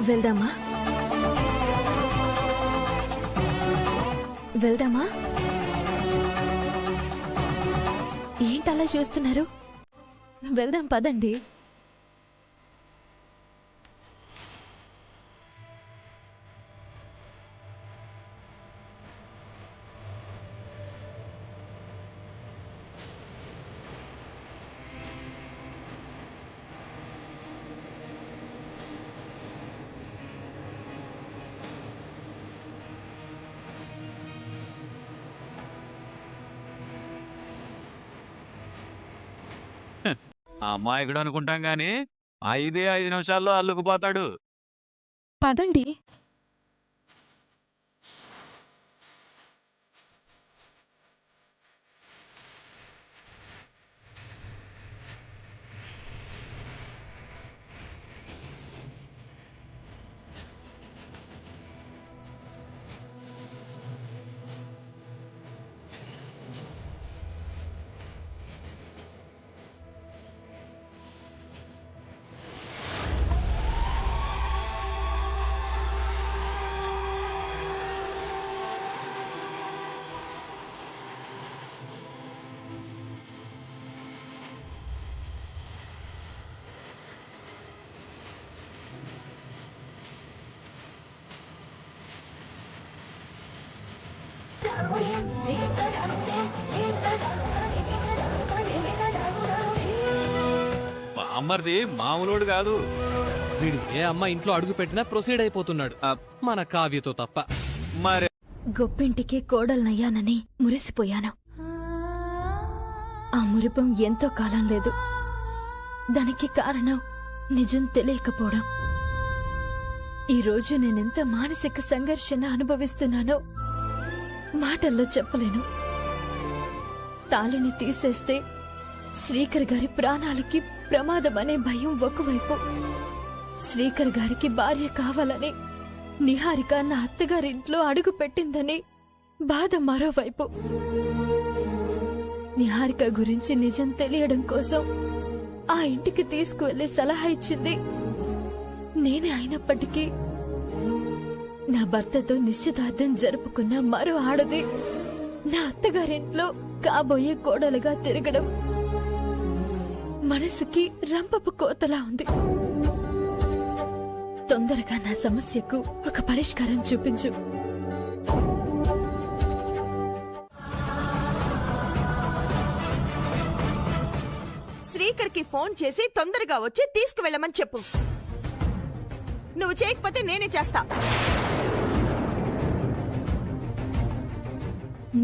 S3: వెళ్దామా? వెళ్దామా? ఏంటలా చూస్తున్నారు? వెళ్దాం పదండి.
S13: అమ్మాయికుడు అనుకుంటాం గాని 5 నిమిషాల్లో అల్లుకుపోతాడు.
S9: పదండి.
S13: అమ్మర్ది మామూలుడు కాదు.
S15: వీడు ఏ అమ్మ ఇంట్లో అడుగు పెట్టినా ప్రొసీడ్ అయిపోతున్నాడు, మన కావ్యతో తప్ప.
S13: మరి
S3: గొప్పింటికి కోడల్నయ్యానని మురిసిపోయాను. ఆ మురిపం ఎంతో కాలం లేదు. దానికి కారణం నిజం తెలియకపోవడం. ఈరోజు నేనెంత మానసిక సంఘర్షణ అనుభవిస్తున్నానో మాటల్లో చెప్పలేను. తాళిని తీసేస్తే శ్రీకర్ గారి ప్రాణాలకి ప్రమాదమనే భయం ఒకవైపు, శ్రీకర్ గారికి భార్య కావాలని నిహారిక నా అత్తగారింట్లో అడుగు పెట్టిందని బాధ మరోవైపు. నిహారిక గురించి నిజం తెలియడం కోసం ఆ ఇంటికి తీసుకువెళ్లే సలహా ఇచ్చింది నేనే అయినప్పటికీ నా భర్తతో నిశ్చితార్థం జరుపుకున్న మరో ఆడది నా అత్తగారింట్లో కాబోయే కోడలుగా తిరగడం మనసుకి రంపపు కోతలా ఉంది. తొందరగా నా సమస్యకు ఒక పరిష్కారం చూపించు.
S16: శ్రీకర్కి ఫోన్ చేసి తొందరగా వచ్చి తీసుకువెళ్ళమని చెప్పు. నువ్వు చేయకపోతే నేనే చేస్తా.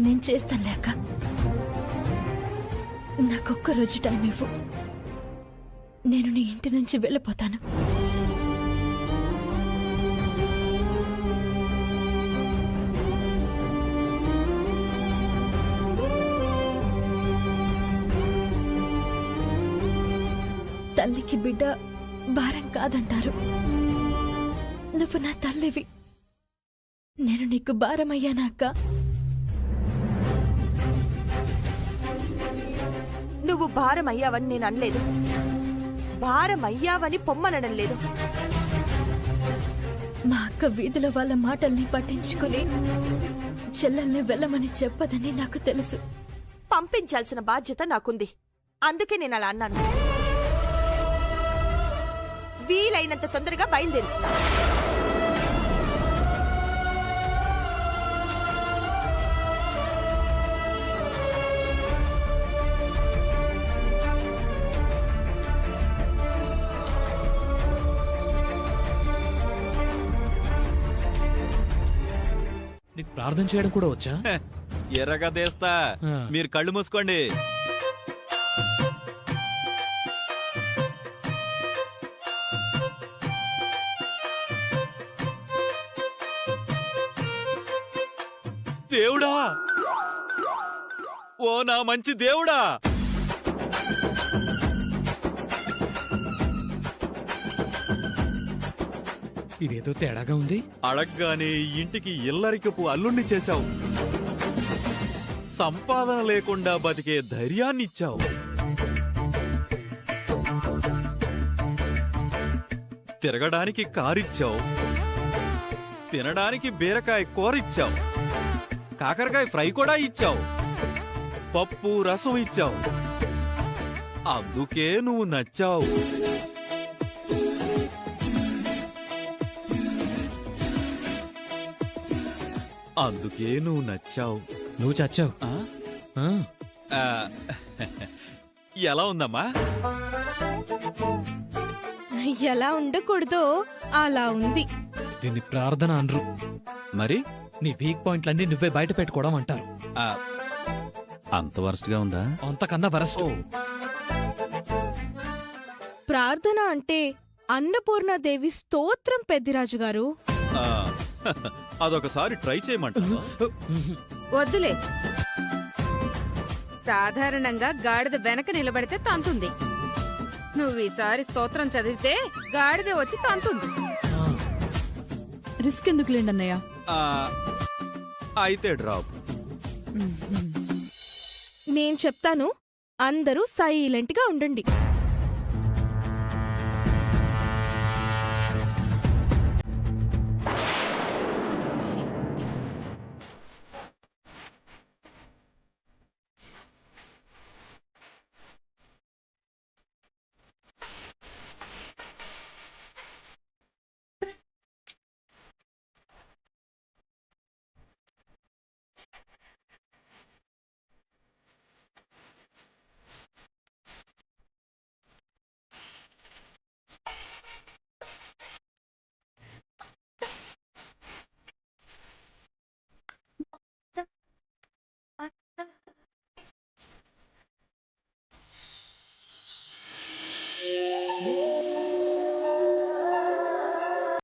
S3: నేను చేస్తాను లేక నాకొక్క రోజు టైం ఇవ్వు. నేను నీ ఇంటి నుంచి వెళ్ళిపోతాను. తల్లికి బిడ్డ భారం కాదంటారు. నువ్వు నా తల్లివి. నేను నీకు భారమయ్యానా అక్క?
S16: నువ్వు భారం అయ్యావని నేను అనలేదు. భారం అయ్యావని పొమ్మనడం లేదు.
S3: మా అక్క వీధిలో వాళ్ళ మాటల్ని పట్టించుకుని
S11: చెల్లెల్ని వెళ్ళమని చెప్పదని నాకు తెలుసు.
S16: పంపించాల్సిన బాధ్యత నాకుంది. అందుకే నేను అలా అన్నాను. వీలైనంత తొందరగా బయలుదేరు.
S15: నీకు ప్రార్థన చేయడం కూడా వచ్చా?
S13: ఎర్రగా తీస్తా, మీరు కళ్ళు మూసుకోండి. దేవుడా, ఓ నా మంచి దేవుడా,
S15: ఇదేదో తేడాగా ఉంది.
S13: అడగ్గానే ఇంటికి ఇల్లరికపు అల్లుణ్ణి చేశావు. సంపాదన లేకుండా బతికే ధైర్యాన్నిచ్చావు. తిరగడానికి కారిచ్చావు. తినడానికి బీరకాయ కూరిచ్చావు. కాకరకాయ ఫ్రై కూడా ఇచ్చావు. పప్పు రసం ఇచ్చావు. అందుకే నువ్వు నచ్చావు. అందుకే నువ్వు నచ్చావు.
S15: నువ్వు చచ్చావు.
S13: ఎలా ఉందమ్మా?
S9: ఎలా ఉండకూడదో అలా ఉంది.
S15: దీన్ని ప్రార్థన అనరు.
S13: మరి
S15: నీ వీక్ పాయింట్లన్నీ నువ్వే బయట పెట్టుకోవడం అంటారు.
S13: అంత వరస్ట్ గా ఉందా?
S15: అంతకన్నా వరస్ట్.
S9: ప్రార్థన అంటే అన్నపూర్ణాదేవి స్తోత్రం పెద్దిరాజు గారు.
S13: అదొకసారి ట్రై చేయమంటావా?
S14: వద్దులే. సాధారణంగా గాడిద వెనక నిలబడితే తంతుంది. నువ్వు ఈసారి స్తోత్రం చదివితే గాడిద వచ్చి తంతుంది.
S9: రిస్క్ ఎందుకులేండి అన్నయ్య.
S13: అయితే డ్రాప్.
S9: నేను చెప్తాను, అందరూ సైలెంట్ గా ఉండండి.